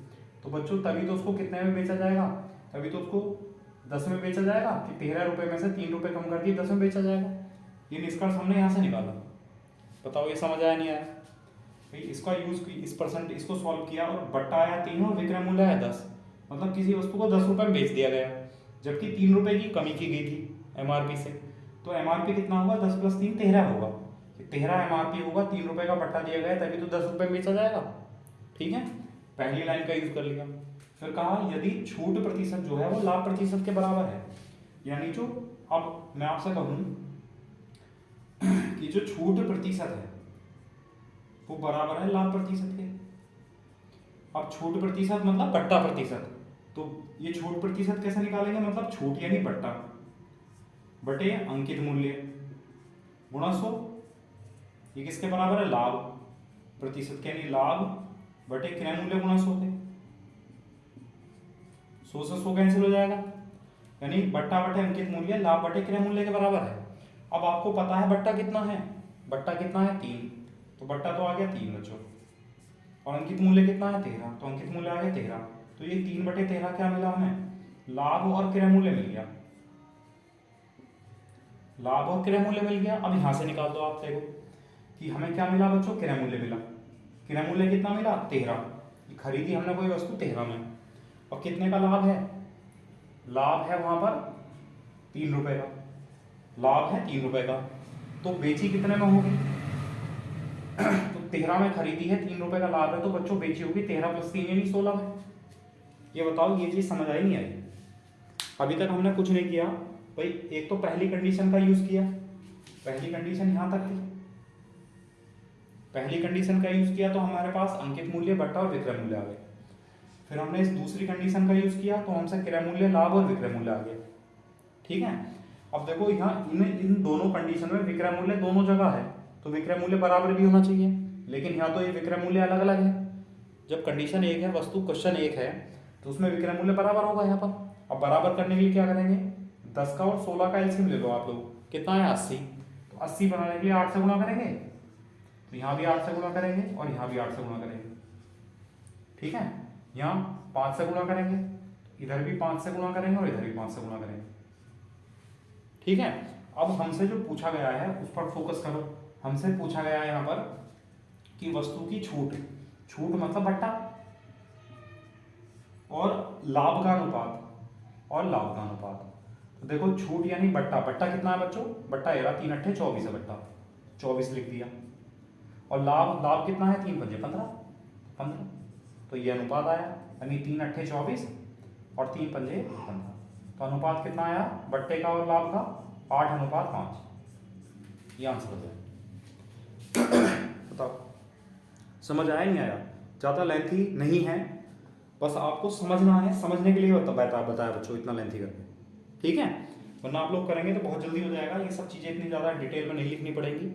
तो बच्चों तभी तो उसको कितने में बेचा जाएगा, तभी तो उसको 10 में बेचा जाएगा कि 13 रुपए में से 3 रुपए कम कर दिए 10 में बेचा जाएगा। ये निष्कर्ष हमने यहाँ से निकाला। बताओ ये समझ आया नहीं आया भाई। इसका यूज इस परसेंट इसको सॉल्व किया और बट्टा आया 3 और विक्रय मूल्य आया 10, मतलब किसी वस्तु को 10 रुपए में बेच दिया गया जबकि 3 रुपए की कमी की गई थी एमआरपी से। तो एमआरपी कितना होगा, 10 + 3 13 होगा, 13 एमआरपी होगा, 3 रुपए का बट्टा दिया गया तभी तो 10 रुपए में बेचा जाएगा, ठीक है। पहली लाइन का यूज कर लिया। फिर कहा यदि छूट प्रतिशत जो है वो लाभ प्रतिशत के बराबर है, यानी जो, अब मैं आपसे कहूं कि जो छूट प्रतिशत है वो बराबर है लाभ प्रतिशत के। अब छूट प्रतिशत मतलब बट्टा प्रतिशत, तो ये छूट प्रतिशत कैसे निकालेंगे, मतलब छूट यानी बट्टा बटे अंकित मूल्य गुणा 100, ये किसके बराबर है, लाभ प्रतिशत के, यानी लाभ बटे क्रय मूल्य गुणा 100 के। 100 से 100 कैंसिल हो जाएगा, यानी बट्टा बटे अंकित मूल्य लाभ बटे क्रय मूल्य के बराबर है। अब आपको पता है बट्टा कितना है, बट्टा कितना है 3, तो बट्टा तो आ गया 3 बच्चों, और अंकित मूल्य कितना है 13, तो अंकित मूल्य आ गया 13। तो ये 3/13 क्या मिला हमें, लाभ और क्रय मूल्य मिल गया, लाभ और क्रय मूल्य मिल गया। अब यहां से निकाल दो आप, देखो कि हमें क्या मिला बच्चों, क्रय मूल्य मिला। क्रय मूल्य कितना मिला, 13, खरीदी हमने कोई वस्तु 13 में, और कितने का लाभ है, लाभ है वहां पर 3 रुपए का, लाभ है 3 रुपए का, तो बेची कितने में होगी, तो 13 में खरीदी है, 3 रुपए का लाभ है, तो बच्चों बेची होगी 13 + 3 यानी 16 में। ये बताओ ये चीज समझ आई नहीं आई। अभी तक हमने कुछ नहीं किया भाई, एक तो पहली कंडीशन का यूज किया, पहली कंडीशन यहां तक थी, पहली कंडीशन का यूज किया तो हमारे पास अंकित मूल्य बट्टा और विक्रय मूल्य आ गए। फिर हमने इस दूसरी कंडीशन का यूज किया तो हमसे क्रय मूल्य लाभ और विक्रय मूल्य आ गया, ठीक है। अब देखो यहाँ इन दोनों कंडीशन में विक्रय मूल्य दोनों जगह है, तो विक्रय मूल्य बराबर भी होना चाहिए, लेकिन यहाँ तो ये विक्रय मूल्य अलग अलग है। जब कंडीशन एक है, वस्तु क्वेश्चन एक है, तो उसमें विक्रय मूल्य बराबर होगा यहाँ पर। अब बराबर करने के लिए क्या करेंगे, 10 का और 16 का एलसीएम ले लो आप लोग, कितना है 80, तो 80 बनाने के लिए 8 से गुणा करेंगे, तो यहाँ भी 8 से गुणा करेंगे और यहाँ भी 8 से गुणा करेंगे, ठीक है। यहाँ 5 से गुणा करेंगे, इधर भी 5 से गुणा करेंगे और इधर भी 5 से गुणा करेंगे, ठीक है। अब हमसे जो पूछा गया है उस पर फोकस करो। हमसे पूछा गया है यहाँ पर कि वस्तु की छूट, छूट मतलब बट्टा, और लाभ का अनुपात, और लाभ का अनुपात। तो देखो छूट यानी बट्टा, बट्टा कितना है बच्चों, बट्टा 3 × 8 = 24 है, बट्टा 24 लिख दिया, और लाभ, लाभ कितना है 3 × 5 = 15, तो ये अनुपात आया, यानी 3 × 8 = 24 और 3 × 5 = 15, तो अनुपात कितना आया बट्टे का और लाभ का, 8:5। ये आंसर हो जाए। बताओ समझ आया नहीं आया, ज़्यादा लेंथी नहीं है, बस आपको समझना है, समझने के लिए बताया बच्चों, इतना लेंथी करके, ठीक है। वरना आप लोग करेंगे तो बहुत जल्दी हो जाएगा, ये सब चीज़ें इतनी ज़्यादा डिटेल में नहीं लिखनी पड़ेंगी,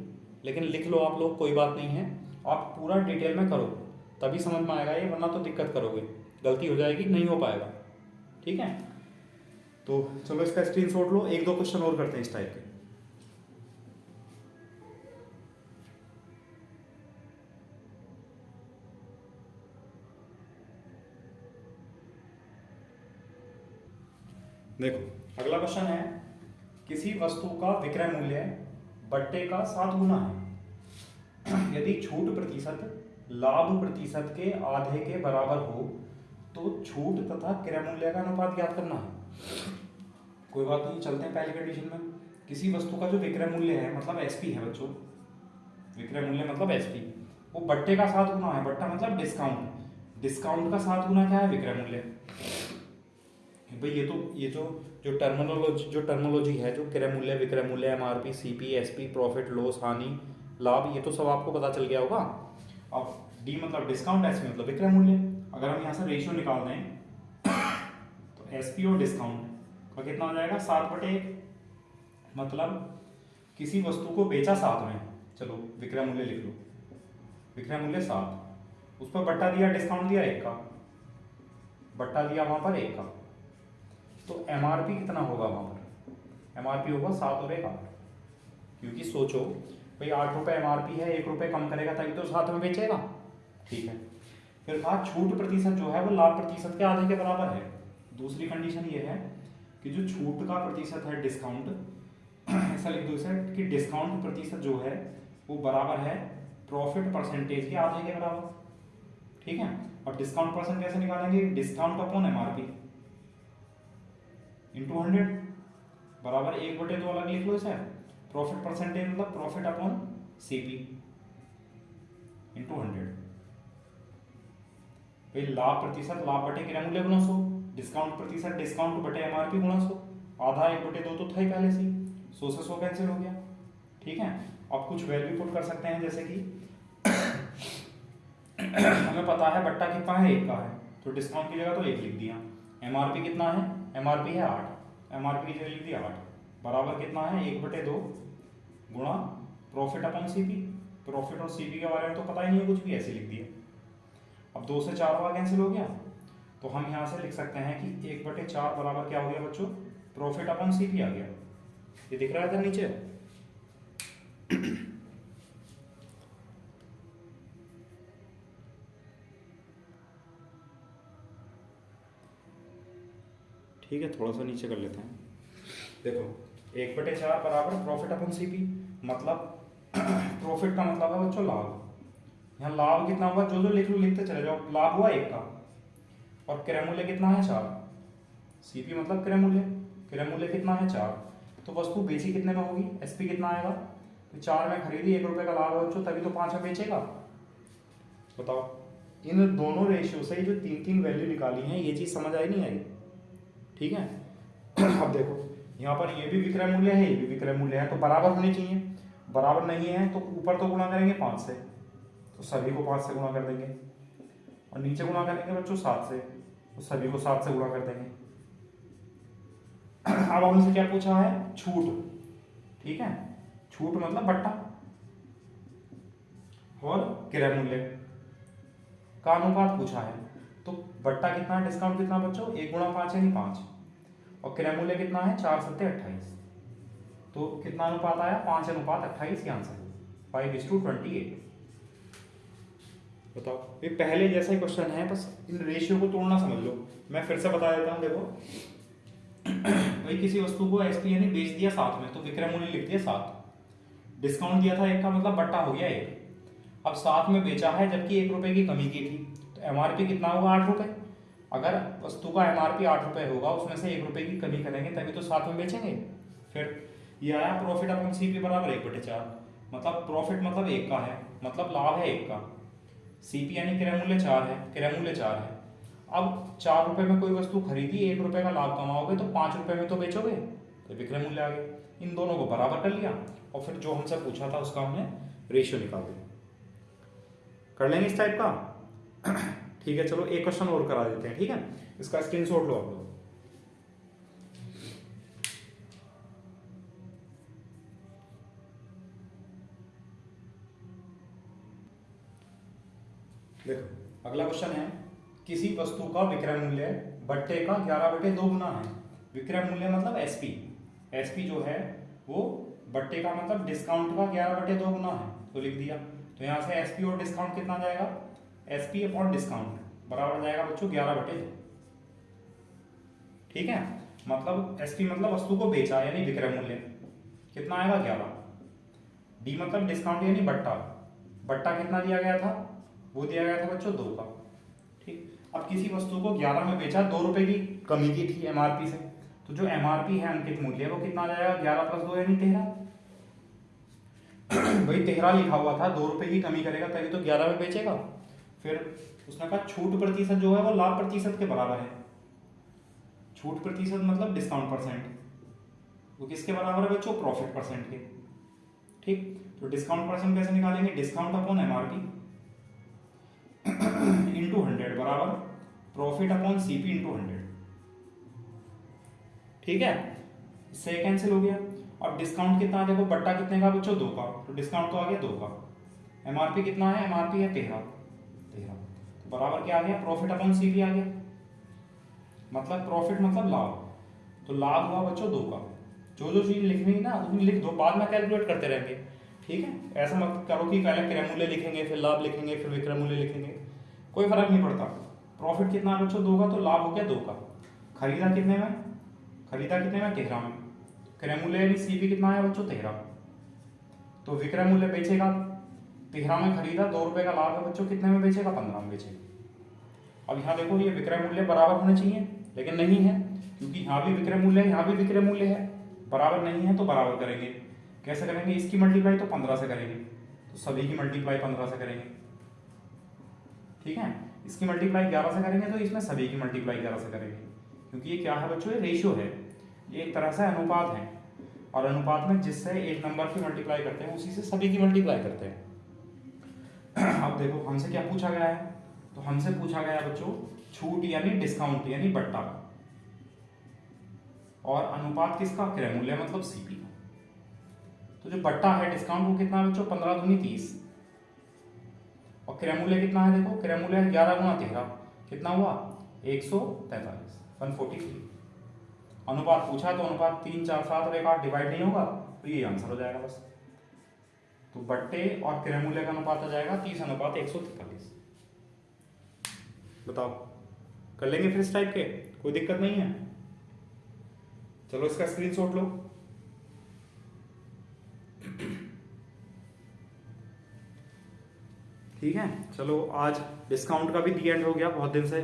लेकिन लिख लो आप लोग, कोई बात नहीं है, आप पूरा डिटेल में करो तभी समझ में आएगा ये, वरना तो दिक्कत करोगे। गलती हो जाएगी, नहीं हो पाएगा। ठीक है, तो चलो इसका स्क्रीनशॉट लो। एक दो क्वेश्चन और करते हैं इस टाइप के। देखो अगला क्वेश्चन है, किसी वस्तु का विक्रय मूल्य बट्टे का 7 गुना है, यदि छूट प्रतिशत लाभ प्रतिशत के आधे के बराबर हो तो छूट तथा क्रय मूल्य का अनुपात ज्ञात करना है। कोई बात नहीं, चलते हैं पहली कंडीशन में। किसी वस्तु का जो विक्रय मूल्य है मतलब एसपी है बच्चों, विक्रय मूल्य मतलब एसपी, वो बट्टे का 7 गुना है। बट्टा मतलब डिस्काउंट, डिस्काउंट का 7 गुना क्या है? विक्रय मूल्य। भाई ये जो टर्मिनोलॉजी है, जो क्रय मूल्य, विक्रय मूल्य, MRP, CP, SP, profit, loss, हानि, लाभ, ये तो सब आपको पता चल गया होगा। अब डी मतलब डिस्काउंट, एसपी मतलब विक्रय मूल्य। अगर हम यहाँ से रेशियो निकाल दें तो एसपी और डिस्काउंट का कितना हो जाएगा? 7/1। मतलब किसी वस्तु को बेचा 7 में, चलो विक्रय मूल्य लिख लो, विक्रय मूल्य 7, उस पर बट्टा दिया, डिस्काउंट दिया 1 का, बट्टा दिया वहां पर 1 का, तो एमआरपी कितना होगा वहां पर? एमआरपी होगा 7 और 1 8। क्योंकि सोचो भाई 8 रुपये एमआरपी है, 1 रुपये कम करेगा तभी तो 7 में बेचेगा। ठीक है, फिर कहा छूट प्रतिशत जो है वो लाभ प्रतिशत के आधे के बराबर है। दूसरी कंडीशन ये है कि जो छूट का प्रतिशत है, डिस्काउंट, ऐसा लिख दो इसे कि डिस्काउंट प्रतिशत जो है वो बराबर है प्रॉफिट परसेंटेज के आधे के बराबर। ठीक है, और डिस्काउंट परसेंट कैसे निकालेंगे? डिस्काउंट अपॉन एमआरपी इंटू 100 बराबर 1/2 अलग लिख लो इसे। प्रॉफिट परसेंटेज मतलब प्रॉफिट अपॉन सीपी इंटू 100। भाई लाभ प्रतिशत लाभ बटे क्रय मूल्य गुणा 100, डिस्काउंट प्रतिशत डिस्काउंट बटे एमआरपी गुणा 100, आधा 1/2 तो था ही पहले से, 100 से 100 कैंसिल हो गया। ठीक है, अब कुछ वैल्यू पुट कर सकते हैं, जैसे कि हमें पता है बट्टा कितना है? 1 का है, तो डिस्काउंट की जगह तो 1 लिख दिया। एमआरपी कितना है? एमआरपी है 8, एमआरपी की जगह लिख दिया 8, बराबर कितना है? 1/2 गुणा प्रॉफिट अपॉन सीपी। प्रॉफिट और सीपी के बारे में तो पता ही नहीं है कुछ भी, ऐसे लिख दिया। अब 2 से 4 बार कैंसिल हो गया, तो हम यहाँ से लिख सकते हैं कि 1/4 बराबर क्या हो गया बच्चों? प्रॉफिट अपॉन सीपी आ गया। ये दिख रहा है इधर नीचे। ठीक है, थोड़ा सा नीचे कर लेते हैं। देखो 1/4 बराबर प्रॉफिट अपॉन सीपी, मतलब प्रॉफिट का मतलब है बच्चों लाभ। यहाँ लाभ कितना हुआ? जो जो लिख लो लिखते चले जाओ। लाभ हुआ 1 का, और क्रय मूल्य कितना है? 4। सीपी मतलब क्रय मूल्य, क्रय मूल्य कितना है? 4। तो वस्तु बेची कितने में होगी? एसपी कितना आएगा? तो 4 में खरीदी, 1 रुपये का लाभ है बच्चों, तभी तो 5 में बेचेगा। बताओ, इन दोनों रेशियो से जो 3 वैल्यू निकाली हैं, ये चीज समझ आई नहीं आई? ठीक है, अब देखो यहाँ पर ये भी विक्रय मूल्य है, ये भी विक्रय मूल्य है, तो बराबर होनी चाहिए। बराबर नहीं है तो ऊपर तो गुणा करेंगे 5 से, तो सभी को 5 से गुणा कर देंगे, और नीचे गुणा करेंगे बच्चों 7 से, तो सभी को 7 से गुणा कर देंगे। अब हमसे क्या पूछा है? छूट। ठीक है, छूट मतलब बट्टा, और क्रय मूल्य का अनुपात पूछा है। तो बट्टा कितना है, डिस्काउंट कितना बच्चों? 1 गुणा 5 यानी 5, और क्रय मूल्य कितना है? 4 7 28, तो कितना अनुपात आया? 5:28 की आंसर 5:28। बताओ, ये पहले जैसा ही क्वेश्चन है, बस इन रेशियो को तोड़ना समझ लो। मैं फिर से बता देता हूँ। देखो भाई किसी वस्तु को एसपी यानी बेच दिया 7 में, तो विक्रय मूल्य लिख दिया 7, डिस्काउंट दिया था 1 का, मतलब बट्टा हो गया 1। अब 7 में बेचा है, जबकि 1 रुपये की कमी की थी, तो एमआरपी कितना होगा? 8 रुपये। अगर वस्तु का एमआरपी 8 रुपये होगा, उसमें से 1 रुपये की कमी करेंगे तभी तो 7 में बेचेंगे। फिर ये आया प्रॉफिट अपॉन सीपी बराबर 1/4, मतलब प्रॉफिट मतलब 1 का है, मतलब लाभ है 1 का। सीपी यानी क्रय मूल्य 4 है, क्रय मूल्य 4 है। अब 4 रुपये में कोई वस्तु खरीदी, 1 रुपये का लाभ कमाओगे, तो 5 रुपये में तो बेचोगे, तो विक्रय मूल्य आ गया। इन दोनों को बराबर कर लिया, और फिर जो हमसे पूछा था उसका हमने रेशियो निकाल दिया। कर लेंगे इस टाइप का। ठीक है, चलो एक क्वेश्चन और करा देते हैं। ठीक है, इसका स्क्रीनशॉट लो आप लोग। देखो अगला क्वेश्चन है, किसी वस्तु का विक्रय मूल्य बट्टे का 11/2 गुना है। विक्रय मूल्य मतलब एसपी, एसपी जो है वो बट्टे का मतलब डिस्काउंट का 11/2 गुना है, तो लिख दिया। तो यहाँ से एसपी और डिस्काउंट कितना जाएगा, एसपी अपॉन डिस्काउंट बराबर जाएगा बच्चों 11/2। ठीक है, मतलब एसपी मतलब वस्तु को बेचा यानी विक्रय मूल्य कितना आएगा 11। डी मतलब डिस्काउंट यानी बट्टा, बट्टा कितना दिया गया था, वो दिया गया था बच्चों 2 का। ठीक, अब किसी वस्तु को 11 में बेचा, 2 रुपए की कमी की थी एमआरपी से, तो जो एमआरपी है अंकित मूल्य वो कितना जाएगा 11 + 2 यानी 13। भाई 13 लिखा हुआ था, 2 रुपए की कमी करेगा तभी तो 11 में बेचेगा। फिर उसने कहा छूट प्रतिशत जो है वो लाभ प्रतिशत के बराबर है। छूट प्रतिशत मतलब डिस्काउंट परसेंट, वो किसके बराबर है बच्चों, प्रॉफिट परसेंट के। ठीक, तो डिस्काउंट परसेंट कैसे निकालेंगे, डिस्काउंट अपॉन एमआरपी इंटू 100 बराबर प्रॉफिट अपॉन सीपी इंटू 100। ठीक है, इससे कैंसिल हो गया। अब डिस्काउंट कितना है देखो, बट्टा कितने का बच्चों 2 का, तो डिस्काउंट तो आ गया 2 का। एमआरपी कितना है, एमआरपी है 13, तो बराबर क्या आ गया, प्रॉफिट अपॉन सीपी आ गया। मतलब प्रॉफिट मतलब लाभ, तो लाभ हुआ बच्चों 2 का। जो जो चीज लिखनी है ना उसमें लिख दो, बाद में कैलकुलेट करते रहेंगे। ठीक है, ऐसा मत करो कि पहले क्रय मूल्य लिखेंगे फिर लाभ लिखेंगे फिर विक्रय मूल्य लिखेंगे, कोई फर्क नहीं पड़ता। प्रॉफिट कितना है बच्चों 2 का, तो लाभ हो गया 2 का। खरीदा कितने में, खरीदा कितने में 13 में। क्रय मूल्य यानी सीपी कितना है बच्चों 13, तो विक्रय मूल्य बेचेगा 13 में, खरीदा 2 रुपए का लाभ है बच्चों, कितने में बेचेगा 15 में बेचेगा। अब यहाँ देखो ये विक्रय मूल्य बराबर होने चाहिए लेकिन नहीं है, क्योंकि यहाँ भी विक्रय मूल्य है यहाँ भी विक्रय मूल्य है, बराबर नहीं है तो बराबर करेंगे। कैसे करेंगे, इसकी मल्टीप्लाई तो 15 से करेंगे, तो सभी की मल्टीप्लाई 15 से करेंगे। ठीक है, इसकी मल्टीप्लाई 11 से करेंगे तो इसमें सभी की मल्टीप्लाई 11 से करेंगे, क्योंकि ये क्या है बच्चों, ये रेशियो है, ये एक तरह से अनुपात है, और अनुपात में जिससे एक नंबर की मल्टीप्लाई करते हैं उसी से सभी की मल्टीप्लाई करते हैं। अब देखो हमसे क्या पूछा गया है, तो हमसे पूछा गया है बच्चों छूट यानी डिस्काउंट यानी बट्टा, और अनुपात किसका, क्रय मूल्य मतलब सीपी का। तो जो बट्टा है डिस्काउंट वो कितना है बच्चों 15 दूनी 30, और क्रय मूल्य कितना है देखो, क्रय मूल्य है 11 × 13 कितना हुआ 143 143। अनुपात पूछा तो अनुपात 3 4 7 और 1 8 डिवाइड नहीं होगा, तो ये आंसर हो जाएगा बस। तो बट्टे और क्रय मूल्य का अनुपात आ जाएगा 30:143। बताओ कर लेंगे फिर इस टाइप के, कोई दिक्कत नहीं है। चलो इसका स्क्रीनशॉट लो। ठीक है, चलो आज डिस्काउंट का भी दी एंड हो गया। बहुत दिन से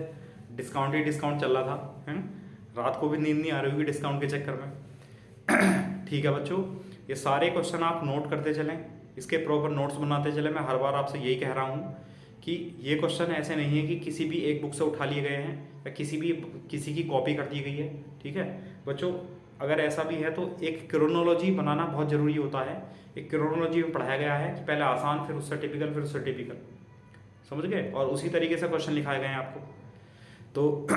डिस्काउंट ही डिस्काउंट चल रहा था, है ना, रात को भी नींद नहीं आ रही होगी डिस्काउंट के चक्कर में। ठीक है बच्चों, ये सारे क्वेश्चन आप नोट करते चलें, इसके प्रॉपर नोट्स बनाते चलें। मैं हर बार आपसे यही कह रहा हूँ कि ये क्वेश्चन ऐसे नहीं है कि किसी भी एक बुक से उठा लिए गए हैं या किसी की कॉपी कर दी गई है। ठीक है बच्चों, अगर ऐसा भी है तो एक क्रोनोलॉजी बनाना बहुत ज़रूरी होता है। एक क्रोनोलॉजी में पढ़ाया गया है कि पहले आसान फिर उससे टिपिकल फिर उससे टिपिकल, समझ गए, और उसी तरीके से क्वेश्चन लिखाए गए हैं आपको। तो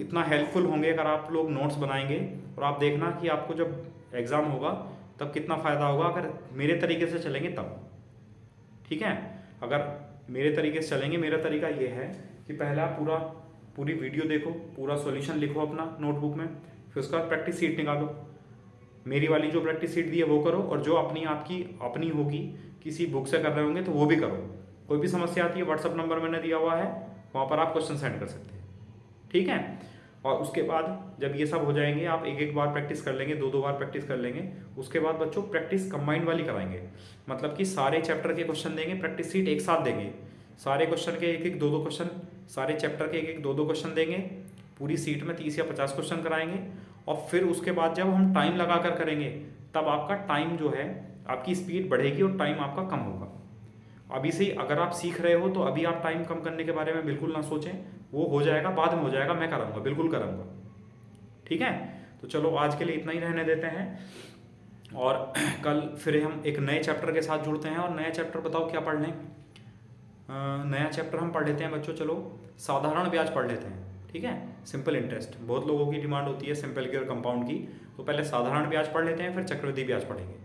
इतना हेल्पफुल होंगे अगर आप लोग नोट्स बनाएंगे, और आप देखना कि आपको जब एग्ज़ाम होगा तब कितना फ़ायदा होगा अगर मेरे तरीके से चलेंगे तब। ठीक है, अगर मेरे तरीके से चलेंगे, मेरा तरीका ये है कि पहले आप पूरी वीडियो देखो, पूरा सॉल्यूशन लिखो अपना नोटबुक में, फिर उसका प्रैक्टिस सीट निकालो। मेरी वाली जो प्रैक्टिस सीट दी है वो करो, और जो आपकी अपनी होगी किसी बुक से कर रहे होंगे तो वो भी करो। कोई भी समस्या आती है व्हाट्सअप नंबर मैंने दिया हुआ है, वहाँ पर आप क्वेश्चन सेंड कर सकते हैं। ठीक है, और उसके बाद जब ये सब हो जाएंगे, आप एक बार प्रैक्टिस कर लेंगे, 2 बार प्रैक्टिस कर लेंगे, उसके बाद बच्चों प्रैक्टिस कंबाइंड वाली कराएंगे। मतलब कि सारे चैप्टर के क्वेश्चन देंगे, प्रैक्टिस सीट एक साथ देंगे, सारे क्वेश्चन के 1-1 2-2 क्वेश्चन, सारे चैप्टर के 1-1 2-2 क्वेश्चन देंगे, पूरी सीट में 30 या 50 क्वेश्चन कराएंगे। और फिर उसके बाद जब हम टाइम लगा कर करेंगे तब आपका टाइम जो है, आपकी स्पीड बढ़ेगी और टाइम आपका कम होगा। अभी से अगर आप सीख रहे हो तो अभी आप टाइम कम करने के बारे में बिल्कुल ना सोचें, वो हो जाएगा, बाद में हो जाएगा, मैं कराऊंगा, बिल्कुल कराऊंगा। ठीक है, तो चलो आज के लिए इतना ही रहने देते हैं, और कल फिर हम एक नए चैप्टर के साथ जुड़ते हैं। और नया चैप्टर बताओ क्या पढ़ लें? नया चैप्टर हम पढ़ लेते हैं बच्चों, चलो साधारण ब्याज पढ़ लेते हैं। ठीक है, सिंपल इंटरेस्ट, बहुत लोगों की डिमांड होती है सिंपल की और कंपाउंड की, तो पहले साधारण ब्याज पढ़ लेते हैं, फिर चक्रवृद्धि ब्याज पढ़ेंगे।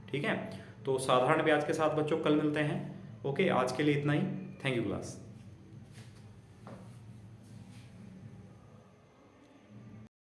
ठीक है, तो साधारण ब्याज के साथ बच्चों कल मिलते हैं। ओके, आज के लिए इतना ही। Thank you class.